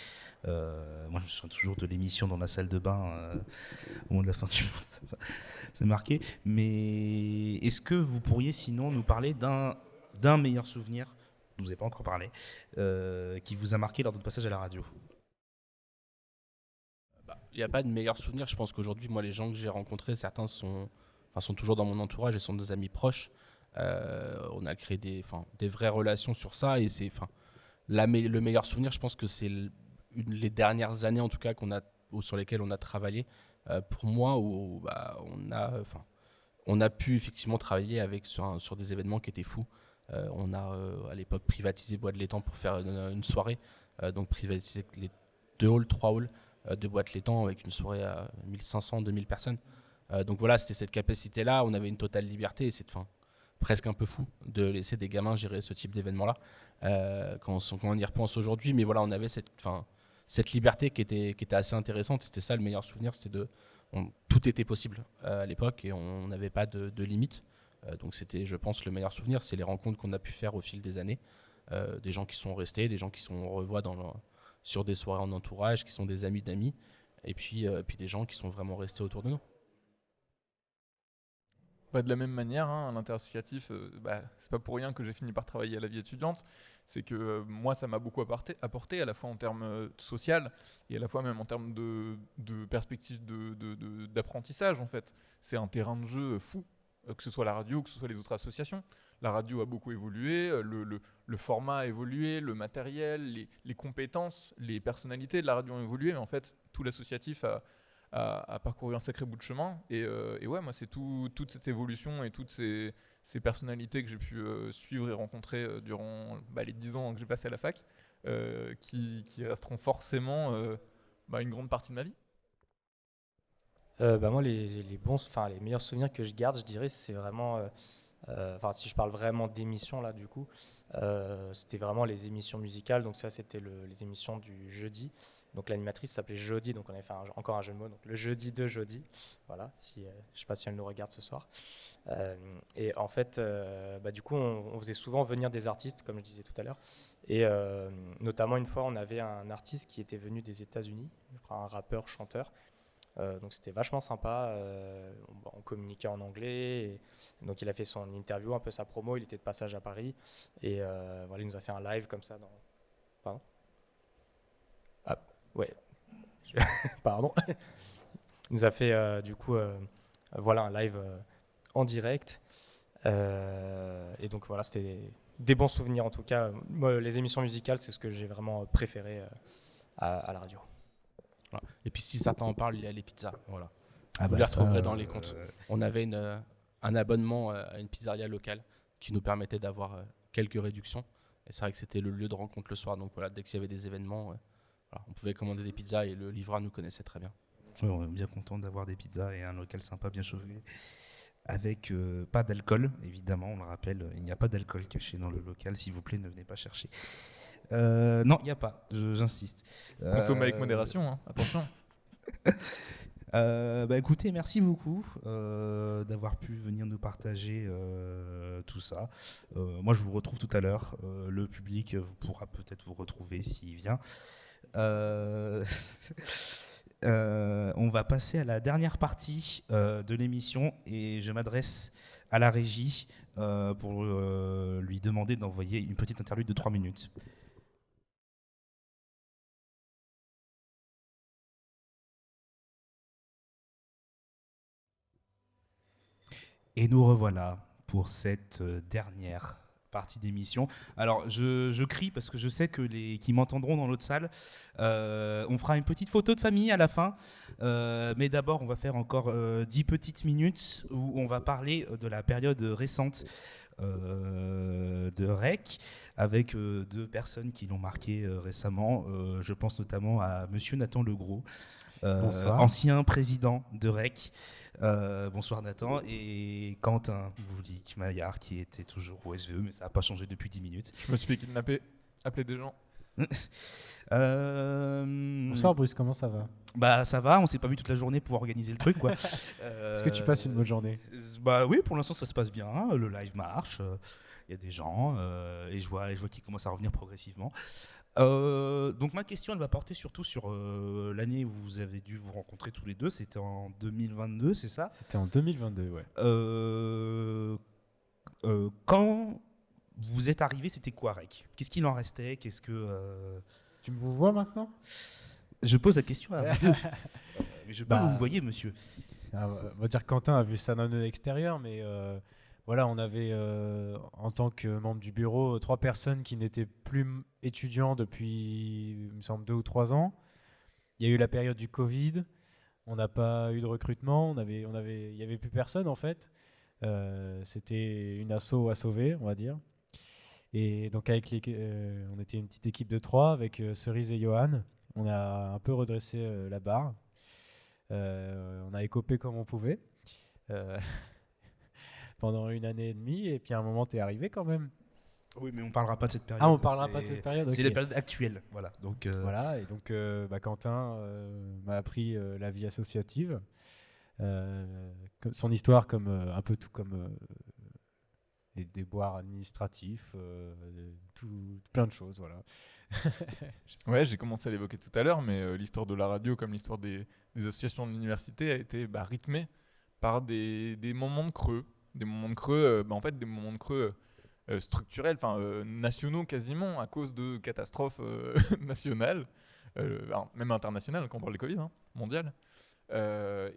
Moi, je me souviens toujours de l'émission dans la salle de bain au moment de la fin du monde. Ça m'a marqué. Mais est-ce que vous pourriez sinon nous parler d'un meilleur souvenir, je ne vous ai pas encore parlé, qui vous a marqué lors de votre passage à la radio? Il n'y a pas de meilleur souvenir. Je pense qu'aujourd'hui, moi, les gens que j'ai rencontrés, certains sont toujours dans mon entourage et sont des amis proches. On a créé des vraies relations sur ça. Et c'est, le meilleur souvenir, je pense que c'est les dernières années, en tout cas, sur lesquelles on a travaillé. Pour moi, où on a pu effectivement travailler sur des événements qui étaient fous. On a à l'époque privatisé Bois de l'Étang pour faire une soirée. Donc privatisé les 2 halls, 3 halls de Bois de l'Étang avec une soirée à 1500, 2000 personnes. Donc voilà, c'était cette capacité-là. On avait une totale liberté et c'est presque un peu fou de laisser des gamins gérer ce type d'événement-là quand on y repense aujourd'hui. Mais voilà, on avait cette liberté qui était assez intéressante. C'était ça le meilleur souvenir, tout était possible à l'époque et on n'avait pas de limites. Donc c'était, je pense, le meilleur souvenir, c'est les rencontres qu'on a pu faire au fil des années. Des gens qui sont restés, des gens on revoit sur des soirées en entourage, qui sont des amis d'amis, et puis des gens qui sont vraiment restés autour de nous. De la même manière, hein, à l'interassociatif, c'est pas pour rien que j'ai fini par travailler à la vie étudiante. C'est que moi, ça m'a beaucoup apporté, à la fois en termes social et à la fois même en termes de perspective d'apprentissage. En fait, c'est un terrain de jeu fou, que ce soit la radio, que ce soit les autres associations. La radio a beaucoup évolué, le format a évolué, le matériel, les compétences, les personnalités de la radio ont évolué, mais en fait, tout l'associatif a parcouru un sacré bout de chemin. Et ouais, moi, c'est toute cette évolution et toutes ces personnalités que j'ai pu suivre et rencontrer durant les 10 ans que j'ai passé à la fac, qui resteront forcément une grande partie de ma vie. Moi, les meilleurs souvenirs que je garde, je dirais, c'est vraiment, si je parle vraiment d'émissions là, du coup, c'était vraiment les émissions musicales. Donc ça, c'était les émissions du jeudi. Donc l'animatrice s'appelait Jody, donc on avait fait encore un jeu de mots, donc le jeudi de Jody. Voilà, je ne sais pas si elle nous regarde ce soir. Et en fait, du coup, on faisait souvent venir des artistes, comme je disais tout à l'heure. Et notamment, une fois, on avait un artiste qui était venu des États-Unis, je crois un rappeur, chanteur. Donc c'était vachement sympa. On communiquait en anglais. Et donc il a fait son interview, un peu sa promo. Il était de passage à Paris. Et il nous a fait un live comme ça. Pardon ? Ah, ouais. Pardon. Il nous a fait un live en direct. Et donc voilà, c'était des bons souvenirs en tout cas. Moi, les émissions musicales, c'est ce que j'ai vraiment préféré à la radio. Voilà. Et puis si certains en parlent, il y a les pizzas. Voilà. Vous les retrouverez dans les comptes. On avait un abonnement à une pizzeria locale qui nous permettait d'avoir quelques réductions. Et c'est vrai que c'était le lieu de rencontre le soir. Donc voilà, dès qu'il y avait des événements, on pouvait commander des pizzas et le livreur nous connaissait très bien. Ouais, on est bien content d'avoir des pizzas et un local sympa, bien chauffé. Avec pas d'alcool, évidemment, on le rappelle, il n'y a pas d'alcool caché dans le local. S'il vous plaît, ne venez pas chercher. Non, il n'y a pas, j'insiste. Consommez avec modération, hein, attention. Écoutez, merci beaucoup d'avoir pu venir nous partager tout ça. Moi, je vous retrouve tout à l'heure. Le public pourra peut-être vous retrouver s'il vient. On va passer à la dernière partie de l'émission et je m'adresse à la régie pour lui demander d'envoyer une petite interlude de 3 minutes. Et nous revoilà pour cette dernière partie d'émission. Alors, je crie parce que je sais que qui m'entendront dans l'autre salle, on fera une petite photo de famille à la fin. Mais d'abord, on va faire encore 10 petites minutes où on va parler de la période récente de REC avec 2 personnes qui l'ont marqué récemment. Je pense notamment à Monsieur Nathan Legros, ancien président de REC. Bonsoir Nathan, et Quentin Boulic-Maillard qui était toujours au SVE, mais ça n'a pas changé depuis 10 minutes. Je me suis fait kidnapper, appeler des gens. Bonsoir Bruce, comment ça va? Bah ça va, on s'est pas vu toute la journée pour organiser le truc quoi. Est-ce que tu passes une bonne journée? Bah oui, pour l'instant ça se passe bien, hein. Le live marche, il y a des gens et je vois qu'ils commencent à revenir progressivement. Donc ma question elle va porter surtout sur l'année où vous avez dû vous rencontrer tous les deux, c'était en 2022, c'est ça? C'était en 2022, ouais. Quand vous êtes arrivé, c'était quoi Rec? Qu'est-ce qu'il en restait? Qu'est-ce que Tu me vous vois maintenant? Je pose la question à vous deux. Mais je peux Bah, vous voyez, monsieur. On va dire que Quentin a vu ça d'un œil extérieur, mais voilà, on avait en tant que membre du bureau 3 personnes qui n'étaient plus étudiants depuis, il me semble, 2 ou 3 ans. Il y a eu la période du Covid, on n'a pas eu de recrutement, il n'y avait plus personne en fait. C'était une asso à sauver, on va dire. Et donc on était une petite équipe de 3 avec Cerise et Johan. On a un peu redressé la barre. On a écopé comme on pouvait pendant 1 année et demie. Et puis à un moment, t'es arrivé quand même. Oui, mais on parlera pas de cette période. Ah, on parlera pas de cette période. C'est ok. la période actuelle, voilà. Donc Voilà, et donc Quentin m'a appris la vie associative. Son histoire, comme un peu tout comme les déboires administratifs, plein de choses, voilà. Ouais, j'ai commencé à l'évoquer tout à l'heure, mais l'histoire de la radio, comme l'histoire des associations de l'université, a été rythmée par des moments de creux. Des moments de creux, en fait, des moments de creux structurels, nationaux quasiment, à cause de catastrophes nationales, alors, même internationales, quand on parle de Covid, hein, mondiales.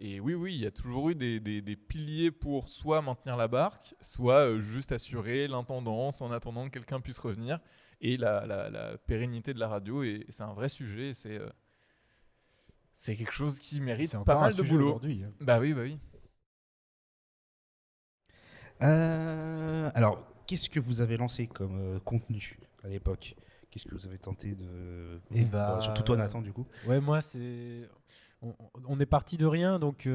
Et oui, il y a toujours eu des piliers pour soit maintenir la barque, soit juste assurer l'intendance en attendant que quelqu'un puisse revenir. Et la pérennité de la radio, et c'est un vrai sujet, c'est quelque chose qui mérite C'est pas encore mal un de sujet boulot. aujourd'hui. Bah oui. alors, qu'est-ce que vous avez lancé comme contenu à l'époque? Qu'est-ce que vous avez tenté de surtout toi, Nathan, du coup. Ouais, moi, on est parti de rien, donc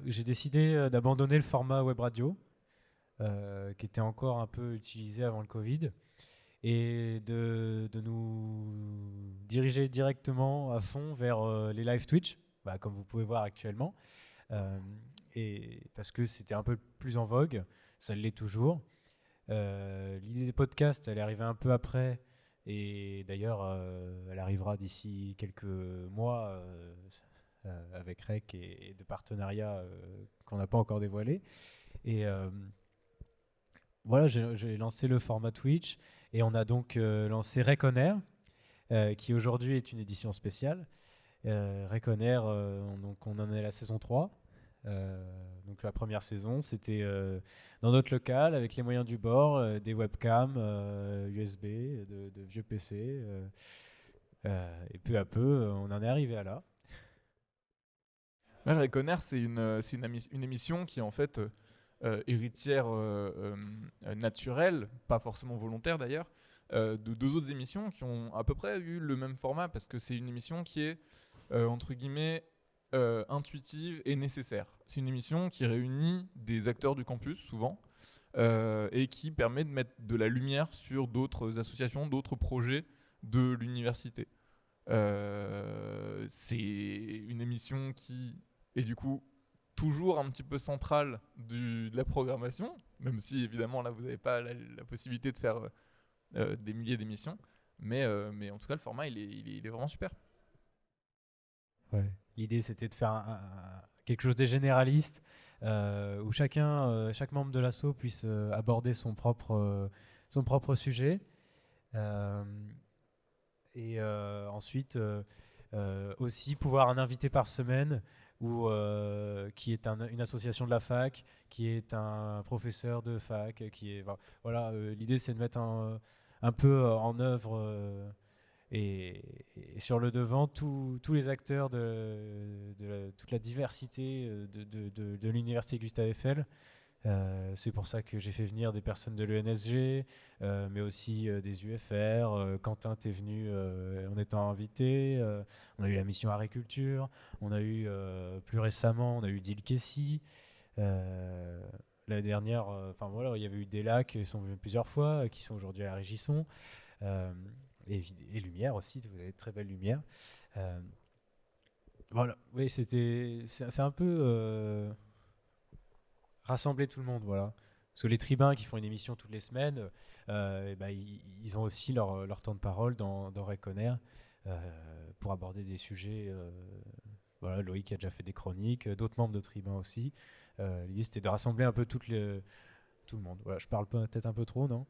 j'ai décidé d'abandonner le format web radio, qui était encore un peu utilisé avant le Covid, et de nous diriger directement à fond vers les live Twitch, comme vous pouvez voir actuellement, et parce que c'était un peu plus en vogue, ça l'est toujours. L'idée des podcasts, elle est arrivée un peu après. Et d'ailleurs, elle arrivera d'ici quelques mois avec Rec et de partenariats qu'on n'a pas encore dévoilés. Et voilà, j'ai lancé le format Twitch et on a donc lancé Rec On Air, qui aujourd'hui est une édition spéciale. Rec On Air, donc on en est à la saison 3. Donc la première saison, c'était dans notre local avec les moyens du bord, des webcams USB, de vieux PC, et peu à peu, on en est arrivé à là. Rec On Air, c'est une émission qui est en fait héritière naturelle, pas forcément volontaire d'ailleurs, de 2 autres émissions qui ont à peu près eu le même format, parce que c'est une émission qui est entre guillemets intuitive et nécessaire. C'est une émission qui réunit des acteurs du campus, souvent, et qui permet de mettre de la lumière sur d'autres associations, d'autres projets de l'université. C'est une émission qui est du coup toujours un petit peu centrale de la programmation, même si évidemment là vous n'avez pas la possibilité de faire des milliers d'émissions, mais en tout cas le format il est vraiment super. Ouais. L'idée, c'était de faire quelque chose de généraliste, où chaque membre de l'asso puisse aborder son propre sujet. Et ensuite, aussi pouvoir un invité par semaine, qui est une association de la fac, qui est un professeur de fac, voilà, l'idée, c'est de mettre un peu en œuvre... Et sur le devant, tous les acteurs de toute la diversité de l'université Gustave Eiffel. C'est pour ça que j'ai fait venir des personnes de l'ENSG, mais aussi des UFR. Quentin, t'es venu en étant invité. On a eu la mission agriculture. On a eu, plus récemment, on a eu Dil Kessi. L'année dernière, voilà, il y avait eu des lacs qui sont venus plusieurs fois, qui sont aujourd'hui à la Régisson. et lumière aussi, vous avez de très belles lumières. Voilà, oui, c'est un peu rassembler tout le monde, voilà. Parce que les tribuns qui font une émission toutes les semaines, ils ont aussi leur temps de parole dans Rec On Air pour aborder des sujets. Voilà, Loïc a déjà fait des chroniques, d'autres membres de tribuns aussi. L'idée c'était de rassembler un peu tout le monde. Voilà, je parle peut-être un peu trop, non?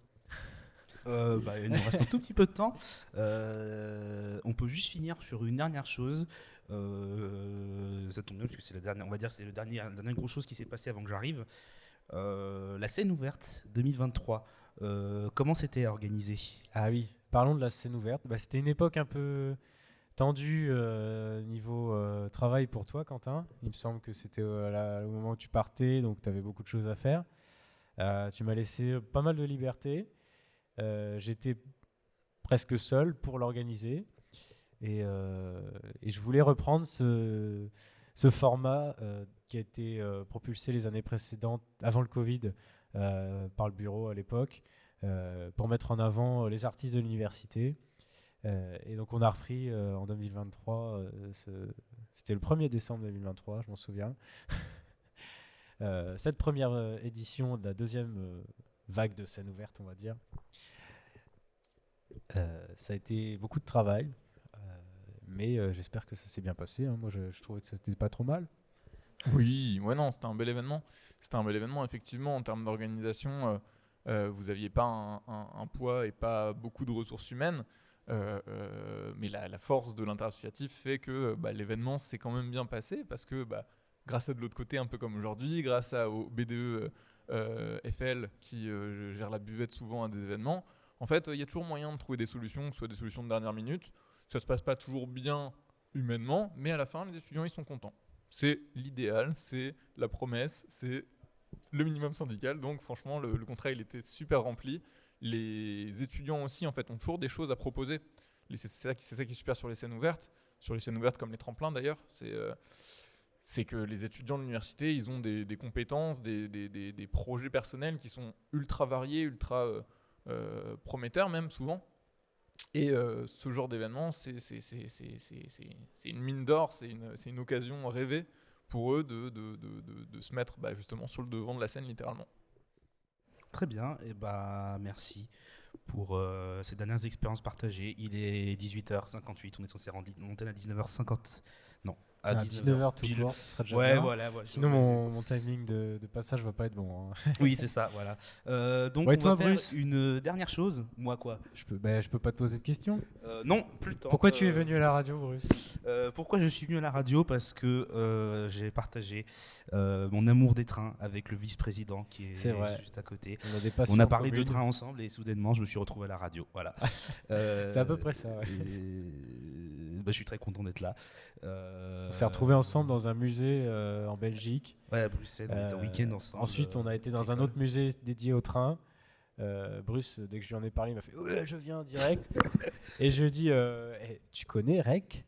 Il nous reste un tout petit peu de temps. On peut juste finir sur une dernière chose. Ça tombe bien parce que c'est la dernière, on va dire, c'est la dernière grosse chose qui s'est passée avant que j'arrive. La scène ouverte 2023. Comment c'était organisé? Ah oui, parlons de la scène ouverte. C'était une époque un peu tendue niveau travail pour toi, Quentin. Il me semble que c'était au moment où tu partais, donc tu avais beaucoup de choses à faire. Tu m'as laissé pas mal de liberté. J'étais presque seul pour l'organiser et je voulais reprendre ce format qui a été propulsé les années précédentes, avant le Covid, par le bureau à l'époque, pour mettre en avant les artistes de l'université. Et donc on a repris en 2023, c'était le 1er décembre 2023, je m'en souviens, cette première édition de la deuxième vague de scène ouverte, on va dire. Ça a été beaucoup de travail, mais j'espère que ça s'est bien passé. Moi, je trouvais que c'était pas trop mal. Oui, ouais, non, c'était un bel événement. C'était un bel événement, effectivement, en termes d'organisation. Vous n'aviez pas un poids et pas beaucoup de ressources humaines. Mais la force de l'interassociatif fait que l'événement s'est quand même bien passé parce que grâce à de l'autre côté, un peu comme aujourd'hui, grâce au BDE FL qui gère la buvette souvent à des événements, en fait, il y a toujours moyen de trouver des solutions, que ce soit des solutions de dernière minute. Ça ne se passe pas toujours bien humainement, mais à la fin, les étudiants, ils sont contents. C'est l'idéal, c'est la promesse, c'est le minimum syndical. Donc franchement, le contrat, il était super rempli. Les étudiants aussi, en fait, ont toujours des choses à proposer. C'est ça qui est super sur les scènes ouvertes. Sur les scènes ouvertes comme les tremplins, d'ailleurs. C'est que les étudiants de l'université, ils ont des compétences, des projets personnels qui sont ultra variés, ultra prometteurs même, souvent. Et ce genre d'événement, c'est une mine d'or, c'est une occasion rêvée pour eux de se mettre justement sur le devant de la scène, littéralement. Très bien, et merci pour ces dernières expériences partagées. Il est 18h58, on est censé monter à 19h50. Non, à 19h tout court, ce serait déjà ouais, bien. voilà. Sinon, mon timing de passage va pas être bon. Hein. Oui, c'est ça, voilà. Donc, ouais, on toi, va faire Bruce, une dernière chose. Moi, quoi? Je peux pas te poser de questions. Non, plus le temps. Pourquoi tu es venu à la radio, Bruce? Pourquoi je suis venu à la radio? Parce que j'ai partagé mon amour des trains avec le vice-président qui est juste à côté. On a parlé de trains ensemble et soudainement, je me suis retrouvé à la radio. Voilà. C'est à peu près ça. Ouais. Je suis très content d'être là. On s'est retrouvés ensemble dans un musée en Belgique. Ouais, à Bruxelles, on était au week-end ensemble. Ensuite, on a été dans un autre musée dédié au train. Bruce, dès que je lui en ai parlé, il m'a fait ouais, je viens direct. Et je lui ai dit tu connais Rec?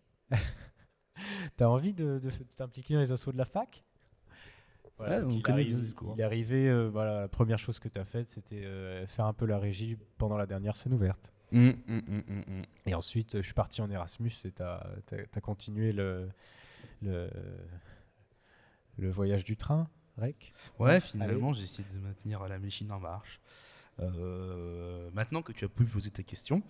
T'as envie de t'impliquer dans les assos de la fac? Voilà, on connaît bien ce discours. Il est arrivé, la première chose que tu as faite, c'était faire un peu la régie pendant la dernière scène ouverte. Et ensuite, je suis parti en Erasmus et tu as continué le voyage du train, Rec. Ouais, finalement, j'ai essayé de maintenir la machine en marche. Maintenant que tu as pu poser tes questions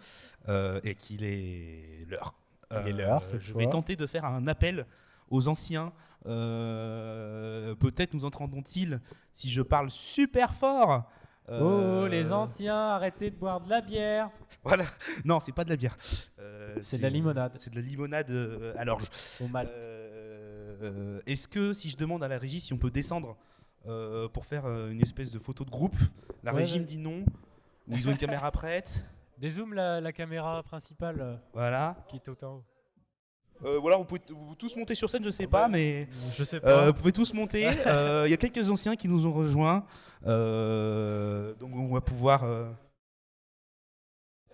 et qu'il est l'heure, je vais tenter de faire un appel aux anciens. Peut-être nous entendront-ils si je parle super fort. Oh, les anciens, arrêtez de boire de la bière. Voilà. Non, c'est pas de la bière. C'est de la limonade. C'est de la limonade à l'orge. Au malt. Est-ce que si je demande à la régie si on peut descendre pour faire une espèce de photo de groupe, la régie me dit non, ou ils ont une caméra prête? Dézoome la caméra principale voilà. Qui est tout en haut. Ou alors vous pouvez tous monter sur scène, je sais pas, mais je sais pas. vous pouvez tous monter. Il y a quelques anciens qui nous ont rejoints, donc on va pouvoir.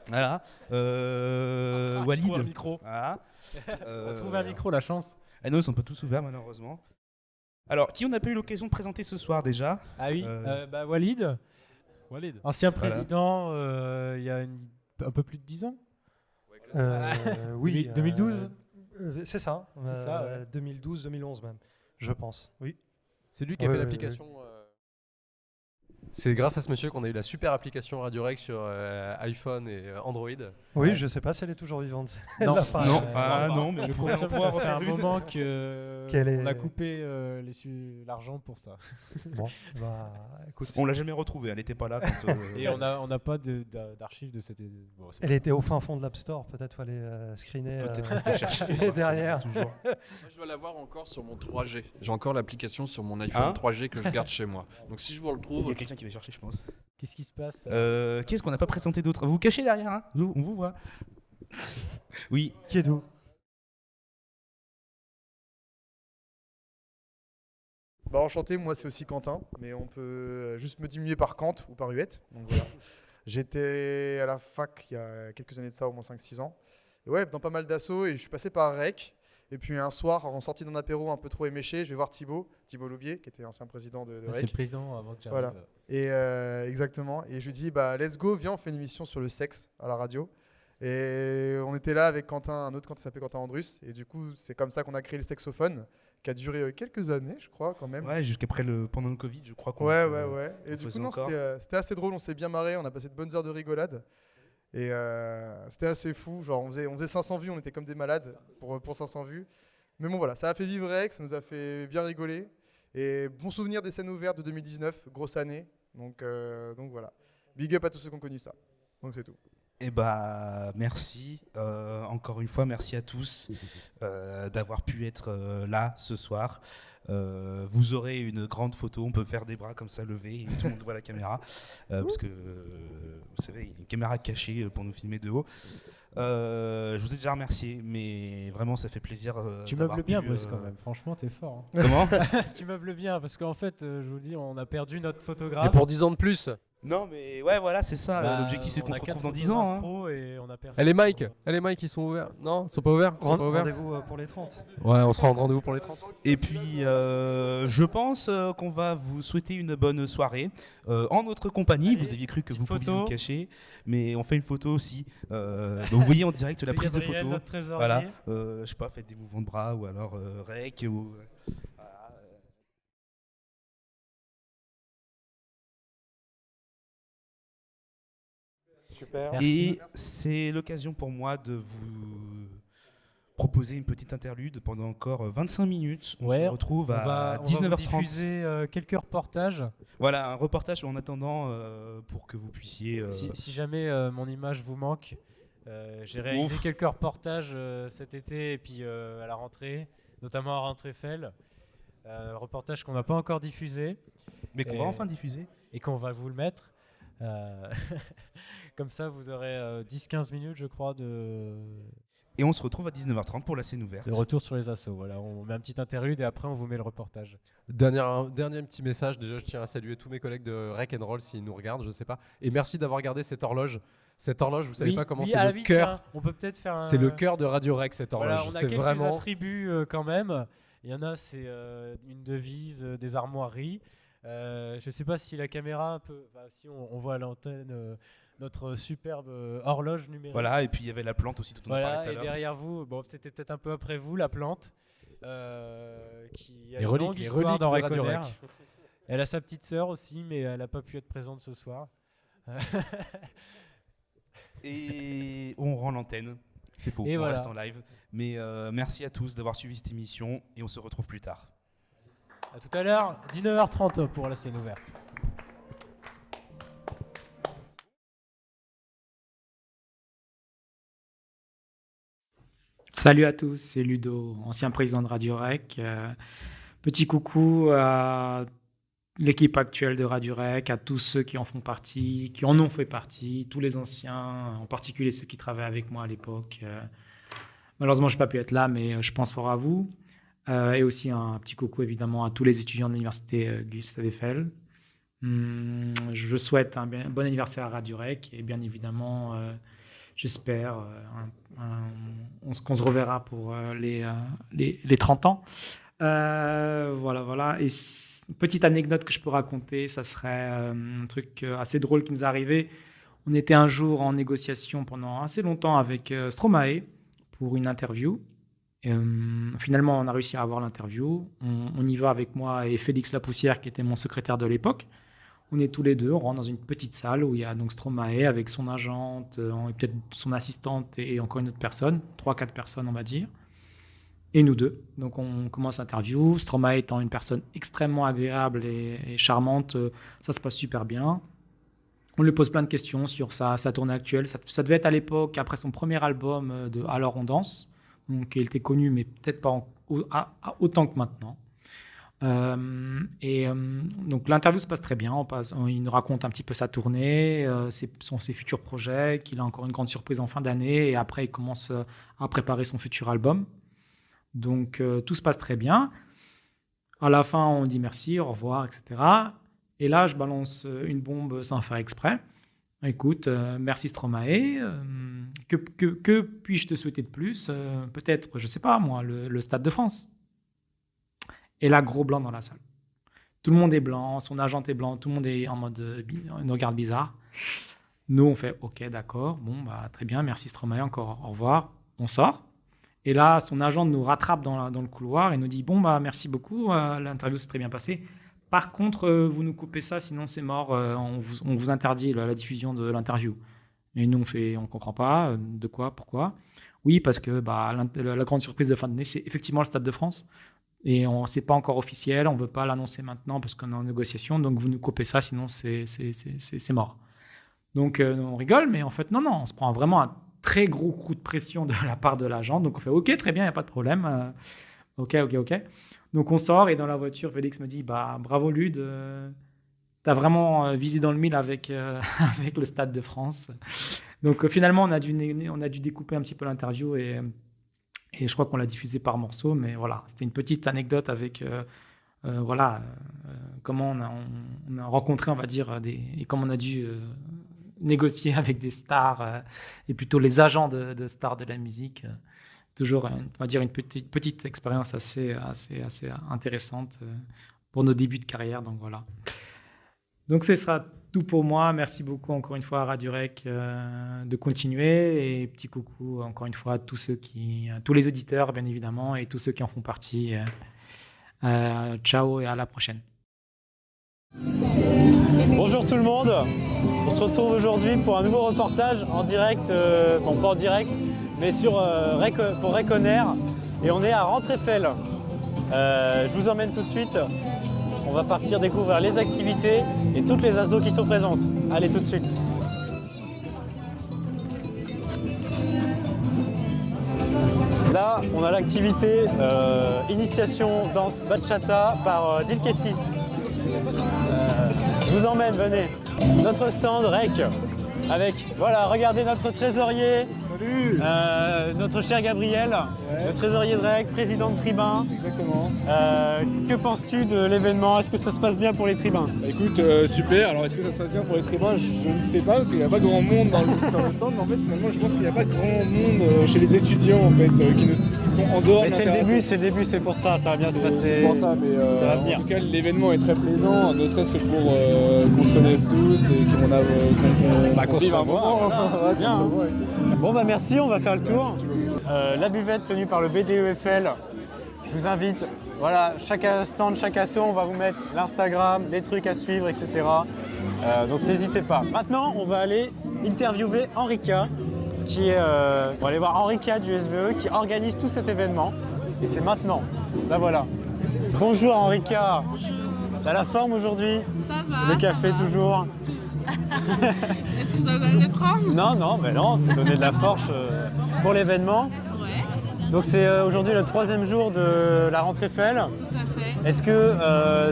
Voilà. Walid. Un micro. Voilà. T'as trouvé un micro, la chance. Ah non, ils sont pas tous ouverts malheureusement. Alors, qui on n'a pas eu l'occasion de présenter ce soir déjà? Ah oui, Walid. Ancien président, il y a un peu plus de 10 ans. Oui. 2012 C'est ça. C'est ça, ouais. 2012, 2011 même, je pense. Oui. C'est lui qui a fait l'application. C'est grâce à ce monsieur qu'on a eu la super application Radio Rec sur iPhone et Android. Oui, je sais pas si elle est toujours vivante. Non, Non, mais je on pourrait confirme que pouvoir ça fait un refaire une. moment que Qu'elle est- on a coupé l'argent pour ça. Bon, bah, écoute, On l'a jamais retrouvée, elle n'était pas là quand. Et on n'a pas d'archives de cette. Bon, c'est elle était au fin fond de l'App Store. Peut-être fallait screener Peut-être qu'on peut chercher. derrière. Ça existe toujours. Moi, je dois l'avoir encore sur mon 3G. J'ai encore l'application sur mon iPhone 3G que je garde chez moi. Donc si je vous le Il retrouve, y a quelqu'un qui va chercher, je pense. Qu'est-ce qui se passe Qu'est-ce qu'on n'a pas présenté d'autre? Vous vous cachez derrière, hein? On vous voit. Oui. Qui est d'où? Bah enchanté, moi c'est aussi Quentin, mais on peut juste me diminuer par Kant ou par Huette. Donc voilà. J'étais à la fac il y a quelques années de ça, au moins 5-6 ans. Et ouais, dans pas mal d'assauts, et je suis passé par Rec. Et puis un soir, en sortie d'un apéro un peu trop éméché, je vais voir Thibaut Loubier, qui était ancien président de C'est Rec. le président avant que j'arrive. Voilà. Et exactement. Et je lui dis, bah let's go, viens, on fait une émission sur le sexe à la radio. Et on était là avec Quentin, un autre Quentin qui s'appelait Quentin Andrus. Et du coup, c'est comme ça qu'on a créé le sexophone, qui a duré quelques années, je crois, quand même. Ouais, pendant le Covid, je crois qu'on. Ouais. on Et du coup, faisait non, encore. c'était assez drôle, on s'est bien marré, on a passé de bonnes heures de rigolade. Et c'était assez fou, genre on faisait 500 vues, on était comme des malades pour 500 vues. Mais bon voilà, ça a fait vivre Rec, ça nous a fait bien rigoler. Et bon souvenir des scènes ouvertes de 2019, grosse année. Donc voilà, big up à tous ceux qui ont connu ça. Donc c'est tout. Eh bah, merci. Encore une fois, merci à tous d'avoir pu être là ce soir. Vous aurez une grande photo, on peut faire des bras comme ça levés et tout le monde voit la caméra. Parce que, vous savez, il y a une caméra cachée pour nous filmer de haut. Je vous ai déjà remercié, mais vraiment, ça fait plaisir. Tu d'avoir meubles bien, pu, Bruce, quand même. Franchement, t'es fort. Comment? Tu meubles bien, parce qu'en fait, je vous dis, on a perdu notre Et photographe. pour 10 ans de plus. Non, mais ouais, voilà, c'est ça. Bah, L'objectif, c'est qu'on on se a quatre retrouve dans 10 ans. photographes Hein. pro et on a personne Elle est Mike. pour- Ils sont ouverts. Non, ils sont pas ouverts. Ils sont pas ouverts. Rendez-vous pour les 30. Ouais, on se rend rendez-vous pour les 30. Et puis, je pense qu'on va vous souhaiter une bonne soirée en notre compagnie. Allez, vous aviez cru que vous petite pouviez photo. vous cacher, mais on fait une photo aussi. Donc vous voyez en direct la C'est prise de Gabriel, photo. notre trésorier. Voilà, je sais pas, faites des mouvements de bras ou alors rec ou. Voilà. Super. Merci. Et c'est l'occasion pour moi de vous proposer une petite interlude pendant encore 25 minutes. On Ouais, se retrouve On à va 19h30. vous diffuser quelques reportages. Voilà, un reportage en attendant pour que vous puissiez. Si jamais mon image vous manque, j'ai réalisé Ouf. quelques reportages cet été et puis à la rentrée, notamment à Rentrée-Fell. Reportage qu'on n'a pas encore diffusé Mais qu'on et- va enfin diffuser. et qu'on va vous le mettre. Comme ça, vous aurez 10-15 minutes, je crois, de Et on se retrouve à 19h30 pour la scène ouverte. retour sur les assos. Voilà, on met un petit interlude et après, on vous met le reportage. Dernier petit message. Déjà, je tiens à saluer tous mes collègues de Rec and Roll s'ils nous regardent, je sais pas. Et merci d'avoir gardé cette horloge. Cette horloge, vous savez pas comment c'est le cœur. On peut peut-être faire un... C'est le cœur de Radio Rec, cette horloge. Voilà, on a C'est quelques vraiment. attributs quand même. Il y en a, c'est une devise, des armoiries. Je sais pas si la caméra peut... Enfin, si on voit à l'antenne notre superbe horloge numérique. Voilà, et puis il y avait la plante aussi dont on a Voilà, parlé tout et à l'heure. derrière vous, bon, c'était peut-être un peu après vous, la plante, qui a Les une reliques, longue les histoire reliques dans de Radio Réconner. Rec. Elle a sa petite sœur aussi, mais elle n'a pas pu être présente ce soir. Et on rend l'antenne. C'est faux, Et on voilà. reste en live. Mais merci à tous d'avoir suivi cette émission et on se retrouve plus tard. À tout à l'heure, 19h30 pour la scène ouverte. Salut à tous, c'est Ludo, ancien président de Radio Rec. Petit coucou à l'équipe actuelle de Radio Rec, à tous ceux qui en font partie, qui en ont fait partie, tous les anciens, en particulier ceux qui travaillaient avec moi à l'époque. Malheureusement, je n'ai pas pu être là, mais je pense fort à vous. Et aussi un petit coucou évidemment à tous les étudiants de l'université Gustave Eiffel. Je souhaite un bon anniversaire à Radio Rec et bien évidemment, j'espère qu'on se reverra pour les 30 ans. Voilà. Et une petite anecdote que je peux raconter, ça serait un truc assez drôle qui nous est arrivé. On était un jour en négociation pendant assez longtemps avec Stromae pour une interview. Finalement, on a réussi à avoir l'interview. On y va avec moi et Félix Lapoussière, qui était mon secrétaire de l'époque. On est tous les deux, on rentre dans une petite salle où il y a donc Stromae avec son agente, et peut-être son assistante et encore une autre personne, 3-4 personnes on va dire, et nous deux. Donc on commence l'interview, Stromae étant une personne extrêmement agréable et charmante, ça se passe super bien. On lui pose plein de questions sur sa tournée actuelle. Ça devait être à l'époque, après son premier album de Alors on danse. Donc, il était connu, mais peut-être pas autant que maintenant. Donc, l'interview se passe très bien. Il nous raconte un petit peu sa tournée, ses futurs projets, qu'il a encore une grande surprise en fin d'année. Et après, il commence à préparer son futur album. Donc, tout se passe très bien. À la fin, on dit merci, au revoir, etc. Et là, je balance une bombe sans faire exprès. Écoute, merci Stromae. Que puis-je te souhaiter de plus? Peut-être, je ne sais pas moi, le Stade de France. Et là, gros blanc dans la salle. Tout le monde est blanc, son agent est blanc, tout le monde est en mode une regard bizarre. Nous, on fait OK, d'accord, bon, bah, très bien, merci Stromae, encore au revoir. On sort. Et là, son agent nous rattrape dans le couloir et nous dit bon, bah, merci beaucoup, l'interview s'est très bien passée. Par contre, vous nous coupez ça, sinon c'est mort, on vous interdit la diffusion de l'interview. Et nous, on ne comprend pas, de quoi, pourquoi. Oui, parce que la grande surprise de fin d'année, c'est effectivement le Stade de France. Et ce n'est pas encore officiel, on ne veut pas l'annoncer maintenant parce qu'on est en négociation, donc vous nous coupez ça, sinon c'est mort. Donc on rigole, mais en fait, non, on se prend vraiment un très gros coup de pression de la part de l'agent. Donc on fait OK, très bien, il n'y a pas de problème. OK. Donc on sort et dans la voiture, Félix me dit bravo Lude, tu as vraiment visé dans le mille avec le Stade de France. Donc finalement, on a dû découper un petit peu l'interview et je crois qu'on l'a diffusé par morceaux. Mais voilà, c'était une petite anecdote avec comment on a rencontré, on va dire, et comment on a dû négocier avec des stars et plutôt les agents de stars de la musique. Toujours, on va dire, une petite expérience assez intéressante pour nos débuts de carrière. Donc voilà. Donc ce sera tout pour moi. Merci beaucoup encore une fois à Radio Rec de continuer. Et petit coucou encore une fois à tous les auditeurs, bien évidemment, et tous ceux qui en font partie. Ciao et à la prochaine. Bonjour tout le monde. On se retrouve aujourd'hui pour un nouveau reportage en direct, pas en direct, mais pour Rec On Air, et on est à Rentrefel. Je vous emmène tout de suite. On va partir découvrir les activités et toutes les assos qui sont présentes. Allez, tout de suite. Là, on a l'activité initiation danse bachata par Dilkessi. Je vous emmène, venez. Notre stand Rec avec, voilà, regardez notre trésorier. Salut. Notre cher Gabriel, le trésorier de Rec, président de Tribun. Exactement. Que penses-tu de l'événement? Est-ce que ça se passe bien pour les tribuns? Écoute, super. Alors, est-ce que ça se passe bien pour les tribuns? Je ne sais pas, parce qu'il n'y a pas grand monde sur le stand. Mais en fait, finalement, je pense qu'il n'y a pas grand monde chez les étudiants en fait, qui sont en dehors. Mais c'est le début, c'est pour ça. Ça va bien se passer. C'est pour ça, mais ça va venir. En tout cas, l'événement est très plaisant, ne serait-ce que pour qu'on se connaisse tous et qu'on vive un moment. C'est bien. Bon, merci, on va faire le tour. La buvette tenue par le BDEFL. Je vous invite, voilà, chaque stand, chaque asso, on va vous mettre l'Instagram, les trucs à suivre, etc. Donc n'hésitez pas. Maintenant, on va aller interviewer Henrika, on va aller voir Henrika du SVE qui organise tout cet événement. Et c'est maintenant. Là voilà. Bonjour Henrika. T'as la forme aujourd'hui? Ça va. Le café toujours. Est-ce que je dois aller les prendre? Non, mais non, faut donner de la force pour l'événement. Ouais. Donc c'est aujourd'hui le 3e jour de la Rentrefel. Tout à fait. Est-ce que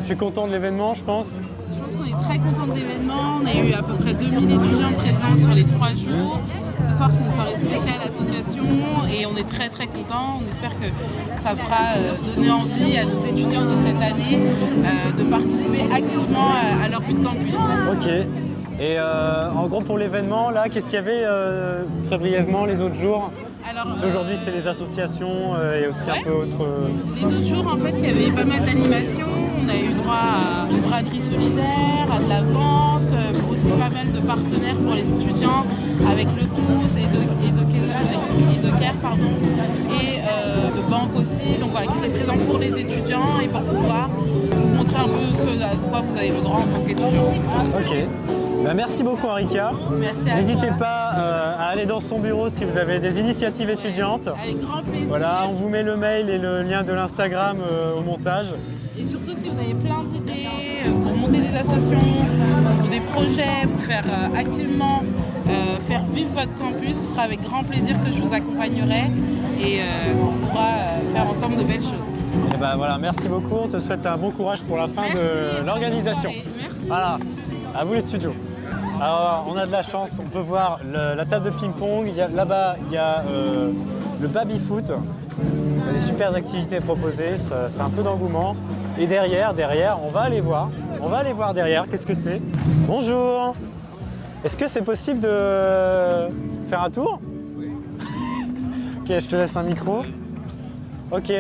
tu es content de l'événement, je pense? Je pense qu'on est très content de l'événement. On a eu à peu près 2000 étudiants présents sur les 3 jours. Ce soir, c'est une soirée spéciale association et on est très très contents. On espère que ça fera donner envie à nos étudiants de cette année de participer activement à leur vie de campus. Ok. Et en gros, pour l'événement, là, qu'est-ce qu'il y avait très brièvement les autres jours? Aujourd'hui, c'est les associations et aussi un peu autre. Les autres jours, en fait, il y avait pas mal d'animations. On a eu droit à braderie solidaire, à de la vente, aussi pas mal de partenaires pour les étudiants avec le Crous et Docker, pardon, et de banque aussi, donc voilà, qui était présent pour les étudiants et pour pouvoir vous montrer un peu ce à quoi vous avez le droit en tant qu'étudiant. Ok. Bah, merci beaucoup Harika. Merci à N'hésitez toi. pas à aller dans son bureau si vous avez des initiatives étudiantes. Avec grand plaisir. Voilà, on vous met le mail et le lien de l'Instagram au montage. Et surtout si vous avez plein d'idées pour monter des associations, ou des projets, pour faire activement faire vivre votre campus, ce sera avec grand plaisir que je vous accompagnerai et qu'on pourra faire ensemble de belles choses. Et bah voilà, merci beaucoup. On te souhaite un bon courage pour la fin de l'organisation. Merci. Voilà, à vous les studios. Alors on a de la chance, on peut voir la table de ping-pong. Là-bas, il y a le baby-foot. Il y a des super activités proposées, c'est un peu d'engouement. Et derrière, on va aller voir. On va aller voir derrière, qu'est-ce que c'est? Bonjour. Est-ce que c'est possible de faire un tour? Oui. Ok, je te laisse un micro. Ok.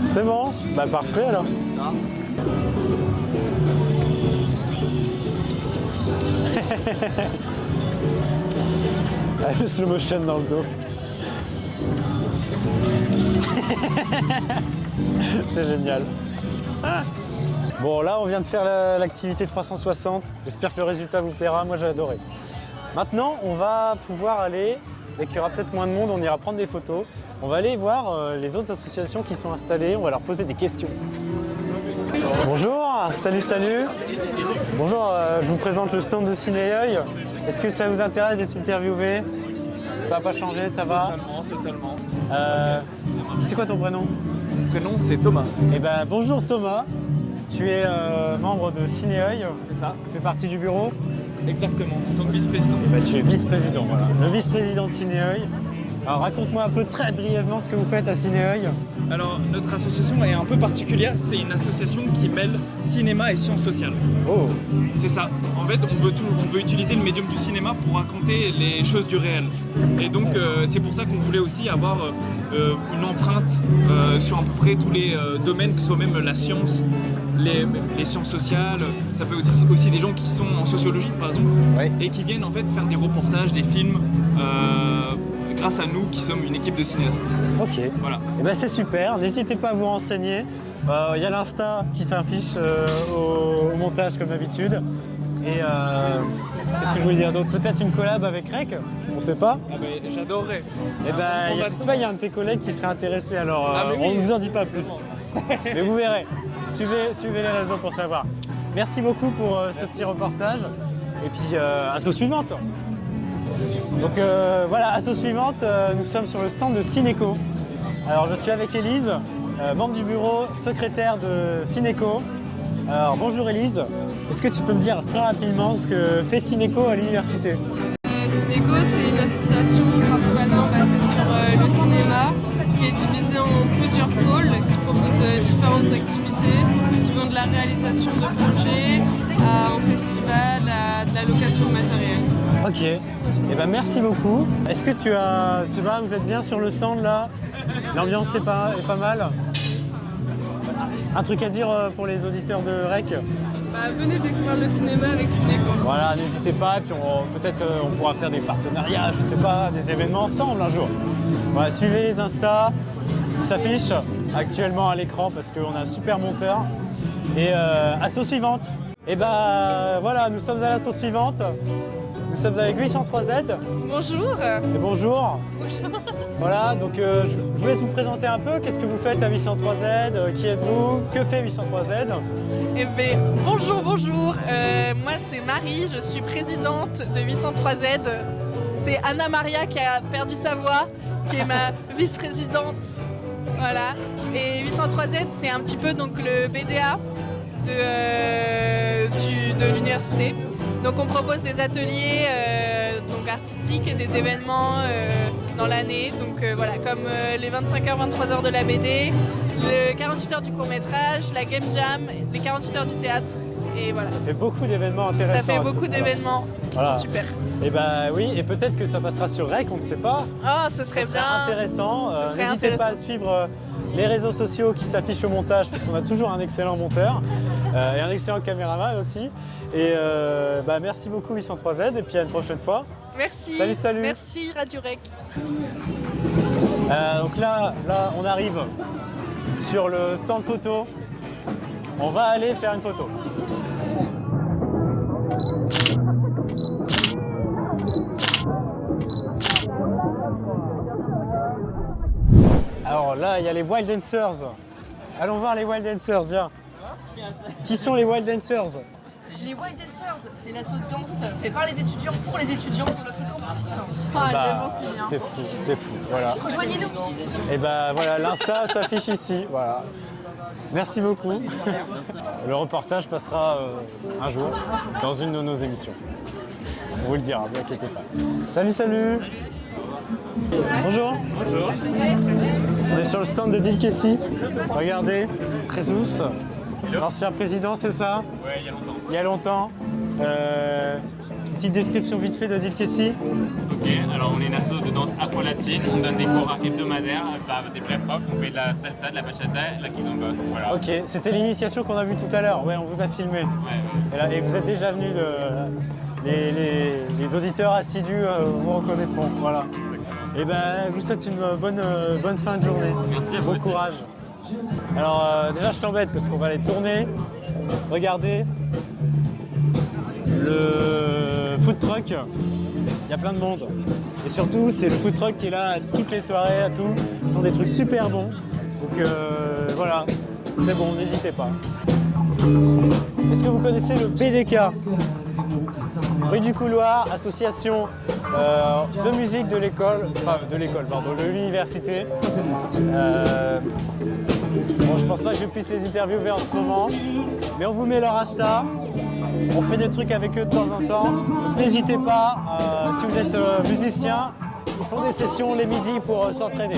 C'est bon? Bah parfait alors. Le slow motion dans le dos. C'est génial. Bon là on vient de faire l'activité 360. J'espère que le résultat vous plaira, moi j'ai adoré. Maintenant on va pouvoir aller, dès qu'il y aura peut-être moins de monde, on ira prendre des photos. On va aller voir les autres associations qui sont installées, on va leur poser des questions. Bonjour, salut. Bonjour, je vous présente le stand de Cinéœil. Est-ce que ça vous intéresse d'être interviewé? Ça va pas changer, ça va? Totalement. C'est quoi ton prénom? Mon prénom c'est Thomas. Eh ben bonjour Thomas, tu es membre de Cinéœil. C'est ça. Tu fais partie du bureau? Exactement, en tant que vice-président. Eh ben, tu es vice-président, voilà. Le vice-président de Cinéœil. Alors raconte-moi un peu très brièvement ce que vous faites à Cinéœil. Alors notre association est un peu particulière, c'est une association qui mêle cinéma et sciences sociales. Oh. C'est ça. En fait, on veut utiliser le médium du cinéma pour raconter les choses du réel. Et donc c'est pour ça qu'on voulait aussi avoir une empreinte sur à peu près tous les domaines, que ce soit même la science, les sciences sociales. Ça peut être aussi des gens qui sont en sociologie par exemple, et qui viennent en fait faire des reportages, des films. Grâce à nous qui sommes une équipe de cinéastes. Ok. Voilà. Et ben c'est super, n'hésitez pas à vous renseigner. Il y a l'Insta qui s'affiche au montage comme d'habitude. Et qu'est-ce que je voulais dire d'autre? Peut-être une collab avec Rec? On sait pas. Ah ben j'adorerais. Et ben je sais pas, il y a un de tes collègues qui serait intéressé, alors on ne vous en dit pas plus. Mais vous verrez. Suivez les réseaux pour savoir. Merci beaucoup pour ce petit reportage. Et puis asso suivante. Donc voilà, asso suivante, nous sommes sur le stand de Cinéco. Alors je suis avec Élise, membre du bureau, secrétaire de Cinéco. Alors bonjour Élise, est-ce que tu peux me dire très rapidement ce que fait Cinéco à l'université? Cinéco, c'est une association principalement basée sur le cinéma, qui est divisée en plusieurs pôles, qui propose différentes activités, qui vont de la réalisation de projets à un festival, à de la location de matériel. Ok, eh ben merci beaucoup. Est-ce que tu as, je sais pas, vous êtes bien sur le stand là? L'ambiance est pas mal. Un truc à dire pour les auditeurs de Rec? Venez découvrir le cinéma avec Cinéco. Voilà, n'hésitez pas, et puis peut-être on pourra faire des partenariats, je sais pas, des événements ensemble un jour. Voilà, suivez les Insta, ils s'affichent actuellement à l'écran parce qu'on a un super monteur. Et asso suivante. Et voilà, nous sommes à l'asso suivante. Nous sommes avec 803Z. Bonjour. Et bonjour. Bonjour. Voilà, donc je vous laisse vous présenter un peu. Qu'est-ce que vous faites à 803Z? Qui êtes-vous? Que fait 803Z? Eh bien, bonjour. Moi, c'est Marie, je suis présidente de 803Z. C'est Anna Maria qui a perdu sa voix, qui est ma vice-présidente. Voilà. Et 803Z, c'est un petit peu donc, le BDA de l'université. Donc on propose des ateliers donc artistiques et des événements dans l'année. Donc voilà, comme les 25h, 23h de la BD, le 48 heures du court-métrage, la Game Jam, les 48 heures du théâtre. Et voilà. Ça fait beaucoup d'événements intéressants. Ça fait beaucoup d'événements qui sont super. Et bah oui, et peut-être que ça passera sur REC, on ne sait pas. Oh, ce serait bien. Intéressant. N'hésitez pas à suivre les réseaux sociaux qui s'affichent au montage, parce qu'on a toujours un excellent monteur et un excellent caméraman aussi. Et merci beaucoup 803Z, et puis à une prochaine fois. Merci. Salut. Merci Radio Rec. Donc là, on arrive sur le stand photo. On va aller faire une photo. Alors là, il y a les Wild Dancers. Allons voir les Wild Dancers, viens. Qui sont les Wild Dancers? Les Wild Dancers, c'est l'assaut de danse fait par les étudiants pour les étudiants sur notre campus. C'est fou, voilà. Rejoignez-nous. Et voilà, l'Insta s'affiche ici, voilà. Merci beaucoup. Le reportage passera un jour dans une de nos émissions. On vous le dira, ne vous inquiétez pas. Salut. Bonjour. On est sur le stand de Dilkessi. Regardez, Jesus, l'ancien président, c'est ça? Ouais, il y a longtemps. Petite description vite fait de Dilkessi. Ok, alors on est une asso de danse afro-latine, on donne des cours hebdomadaires par des vrais profs, on fait de la salsa, de la bachata, la kizomba, voilà. Ok, c'était l'initiation qu'on a vue tout à l'heure, ouais, on vous a filmé. Ouais. Et vous êtes déjà venus, les auditeurs assidus vous reconnaîtront, voilà. Et je vous souhaite une bonne fin de journée. Merci à vous. Bon courage. Alors déjà je t'embête parce qu'on va aller tourner, regardez le food truck, il y a plein de monde. Et surtout c'est le food truck qui est là à toutes les soirées, à tout. Ils font des trucs super bons. Donc voilà, c'est bon, n'hésitez pas. Est-ce que vous connaissez le BDK? Rue du Couloir, association de musique de l'école, de l'université. Je pense pas que je puisse les interviewer en ce moment, mais on vous met leur Insta, on fait des trucs avec eux de temps en temps. N'hésitez pas, si vous êtes musicien, ils font des sessions les midis pour s'entraîner.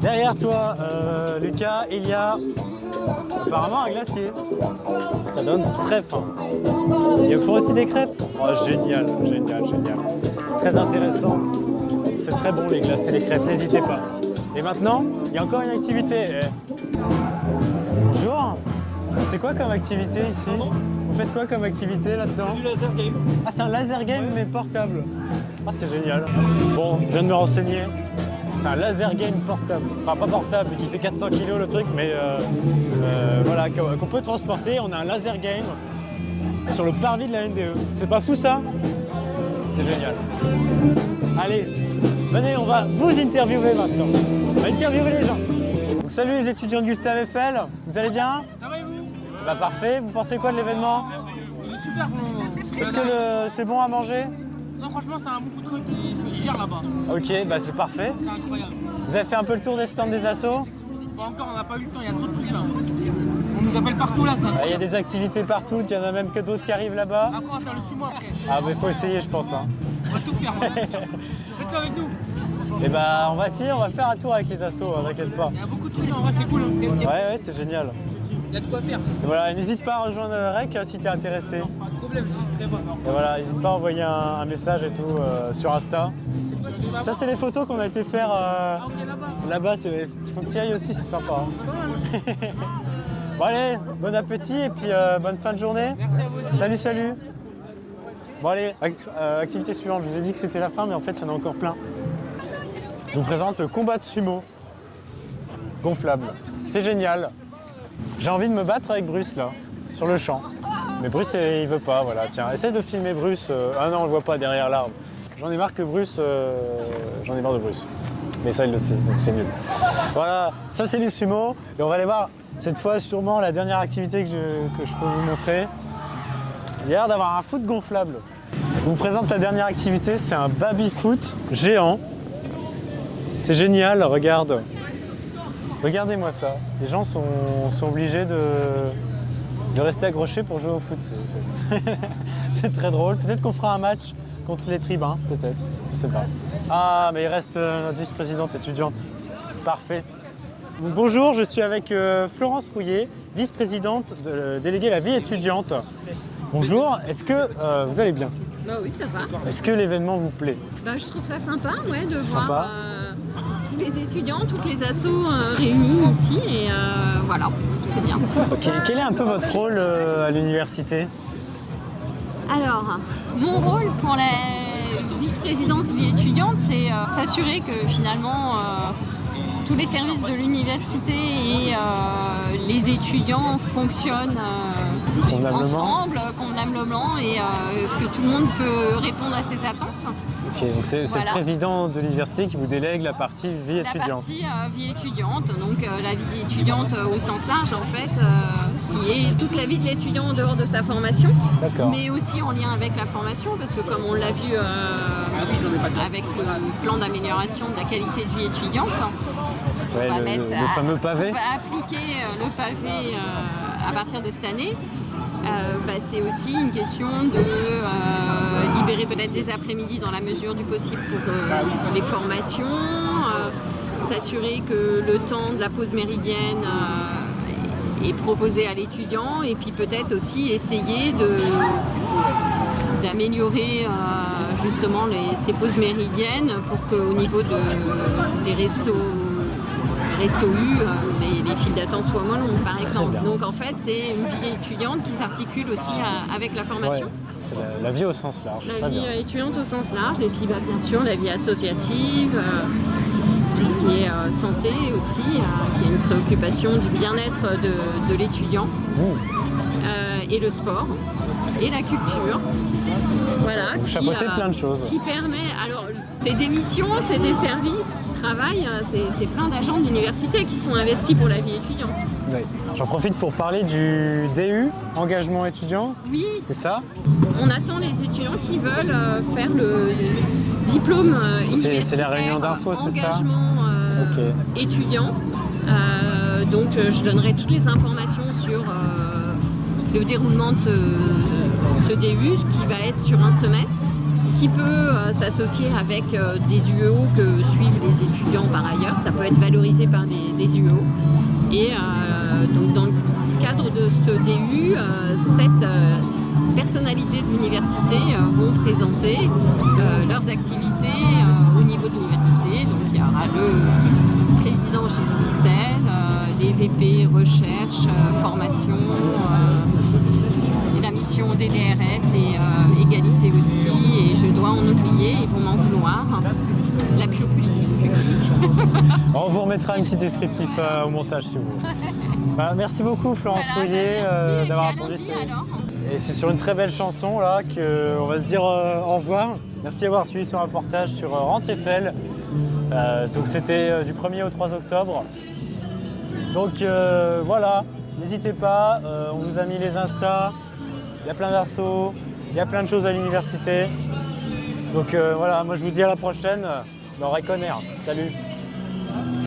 Derrière toi, Lucas, il y a apparemment un glacier. Ça donne très faim. Il faut aussi des crêpes. Oh, génial. Très intéressant. C'est très bon les glaces et les crêpes, n'hésitez pas. Et maintenant, il y a encore une activité. Bonjour. C'est quoi comme activité ici? Vous faites quoi comme activité là-dedans? C'est du laser game. Ah, c'est un laser game mais portable. Ah, c'est génial. Bon, je viens de me renseigner. C'est un laser game portable. Enfin, pas portable, qui fait 400 kg le truc, mais voilà, qu'on peut transporter. On a un laser game sur le parvis de la NDE. C'est pas fou ça? C'est génial. Allez, venez, on va vous interviewer maintenant. On va interviewer les gens. Donc, salut les étudiants de Gustave Eiffel, vous allez bien? Ça va et vous? Parfait, vous pensez quoi de l'événement? Il est super bon. Est-ce que c'est bon à manger? Non, franchement, c'est un bon food truck, il gère là-bas. Ok, c'est parfait. C'est incroyable. Vous avez fait un peu le tour des stands des assos? Pas encore, on n'a pas eu le temps, il y a trop de trucs là. On nous appelle partout là, ça. Il y a des activités partout, il y en a même que d'autres qui arrivent là-bas. Après, on va faire le sumo après. Ah, faut essayer, je pense. Hein. On va tout faire. Faites-le avec nous. Et on va essayer, on va faire un tour avec les assos, t'inquiète pas. Il y a beaucoup de trucs, en vrai, c'est cool. Ouais, c'est génial. Il y a de quoi faire. Et voilà, n'hésite pas à rejoindre REC si t'es intéressé. Non, pas de problème, c'est très bon. Et voilà, n'hésite pas à envoyer un message et tout sur Insta. Ça, c'est les photos qu'on a été faire là-bas. Il faut que tu y ailles aussi, c'est sympa. Hein. Bon allez, bon appétit et puis bonne fin de journée. Merci à vous aussi. Salut. Bon allez, activité suivante. Je vous ai dit que c'était la fin, mais en fait, il y en a encore plein. Je vous présente le combat de sumo gonflable. C'est génial. J'ai envie de me battre avec Bruce là, sur le champ. Mais Bruce, il veut pas, voilà. Tiens, essaye de filmer Bruce. Ah non, on le voit pas derrière l'arbre. J'en ai marre que Bruce... J'en ai marre de Bruce. mais ça il le sait, donc c'est nul. Voilà, ça c'est les sumo, et on va aller voir cette fois sûrement la dernière activité que je peux vous montrer. Il y a l'air d'avoir un foot gonflable. Je vous présente la dernière activité, c'est un baby-foot géant. C'est génial, regarde. Regardez-moi ça. Les gens sont obligés de rester accrochés pour jouer au foot. C'est très drôle. Peut-être qu'on fera un match contre les tribuns, peut-être. Je sais pas. Ah, mais il reste notre vice-présidente étudiante. Parfait. Bonjour, je suis avec Florence Rouillet, vice-présidente déléguée à la vie étudiante. Bonjour, est-ce que vous allez bien? Bah oui, ça va. Est-ce que l'événement vous plaît? Bah, je trouve ça sympa, ouais, de Sympa. voir tous les étudiants, toutes les assos réunis ici, et voilà, c'est bien. Ok, quel est un peu votre rôle à l'université? Alors, mon rôle pour la vice-présidence vie étudiante, c'est s'assurer que finalement tous les services de l'université et les étudiants fonctionnent ensemble, convenablement, et que tout le monde peut répondre à ses attentes. Ok, donc c'est Voilà. le président de l'université qui vous délègue la partie vie La étudiante. partie vie étudiante, donc la vie étudiante au sens large en fait, qui est toute la vie de l'étudiant en dehors de sa formation, mais aussi en lien avec la formation, parce que comme on l'a vu avec le plan d'amélioration de la qualité de vie étudiante, Ouais, on va le fameux pavé. On va appliquer le pavé à partir de cette année. C'est aussi une question de libérer peut-être des après-midi dans la mesure du possible pour les formations, s'assurer que le temps de la pause méridienne est proposé à l'étudiant, et puis peut-être aussi essayer d'améliorer justement ces pauses méridiennes pour qu'au niveau des restos U, les files d'attente soient moins longues, par exemple. Donc en fait, c'est une vie étudiante qui s'articule aussi avec la formation. Ouais, c'est la vie au sens large. La Très vie bien. étudiante au sens large, et puis bien sûr la vie associative, tout ce qui est santé aussi, qui est une préoccupation du bien-être de l'étudiant, et le sport, et la culture. Voilà, Vous chapeautez plein de choses. Qui permet, alors c'est des missions, c'est des services qui travaillent, c'est plein d'agents d'université qui sont investis pour la vie étudiante. Ouais. J'en profite pour parler du DU, engagement étudiant. Oui. C'est ça? On attend les étudiants qui veulent faire le diplôme universitaire. C'est la réunion d'infos, c'est ça? Engagement étudiant. Donc je donnerai toutes les informations sur le déroulement de ce DU, qui va être sur un semestre, qui peut s'associer avec des UEO que suivent les étudiants par ailleurs. Ça peut être valorisé par des UEO. Et donc dans ce cadre de ce DU, 7 personnalités de l'université vont présenter leurs activités au niveau de l'université. Donc il y aura le président Gilles, les VP recherche, formation, la mission DDRS et égalité aussi. Et je dois en oublier, ils vont m'en vouloir, la biopolitique publique. On vous remettra un petit descriptif au montage si vous voulez. Voilà, merci beaucoup Florence Rouillet d'avoir répondu. Et c'est sur une très belle chanson là qu'on va se dire au revoir. Merci d'avoir suivi ce reportage sur Rentre Eiffel. Donc c'était du 1er au 3 octobre. Donc voilà, n'hésitez pas, on vous a mis les Insta, il y a plein d'assos, il y a plein de choses à l'université. Donc voilà, moi je vous dis à la prochaine dans Reconair. Salut!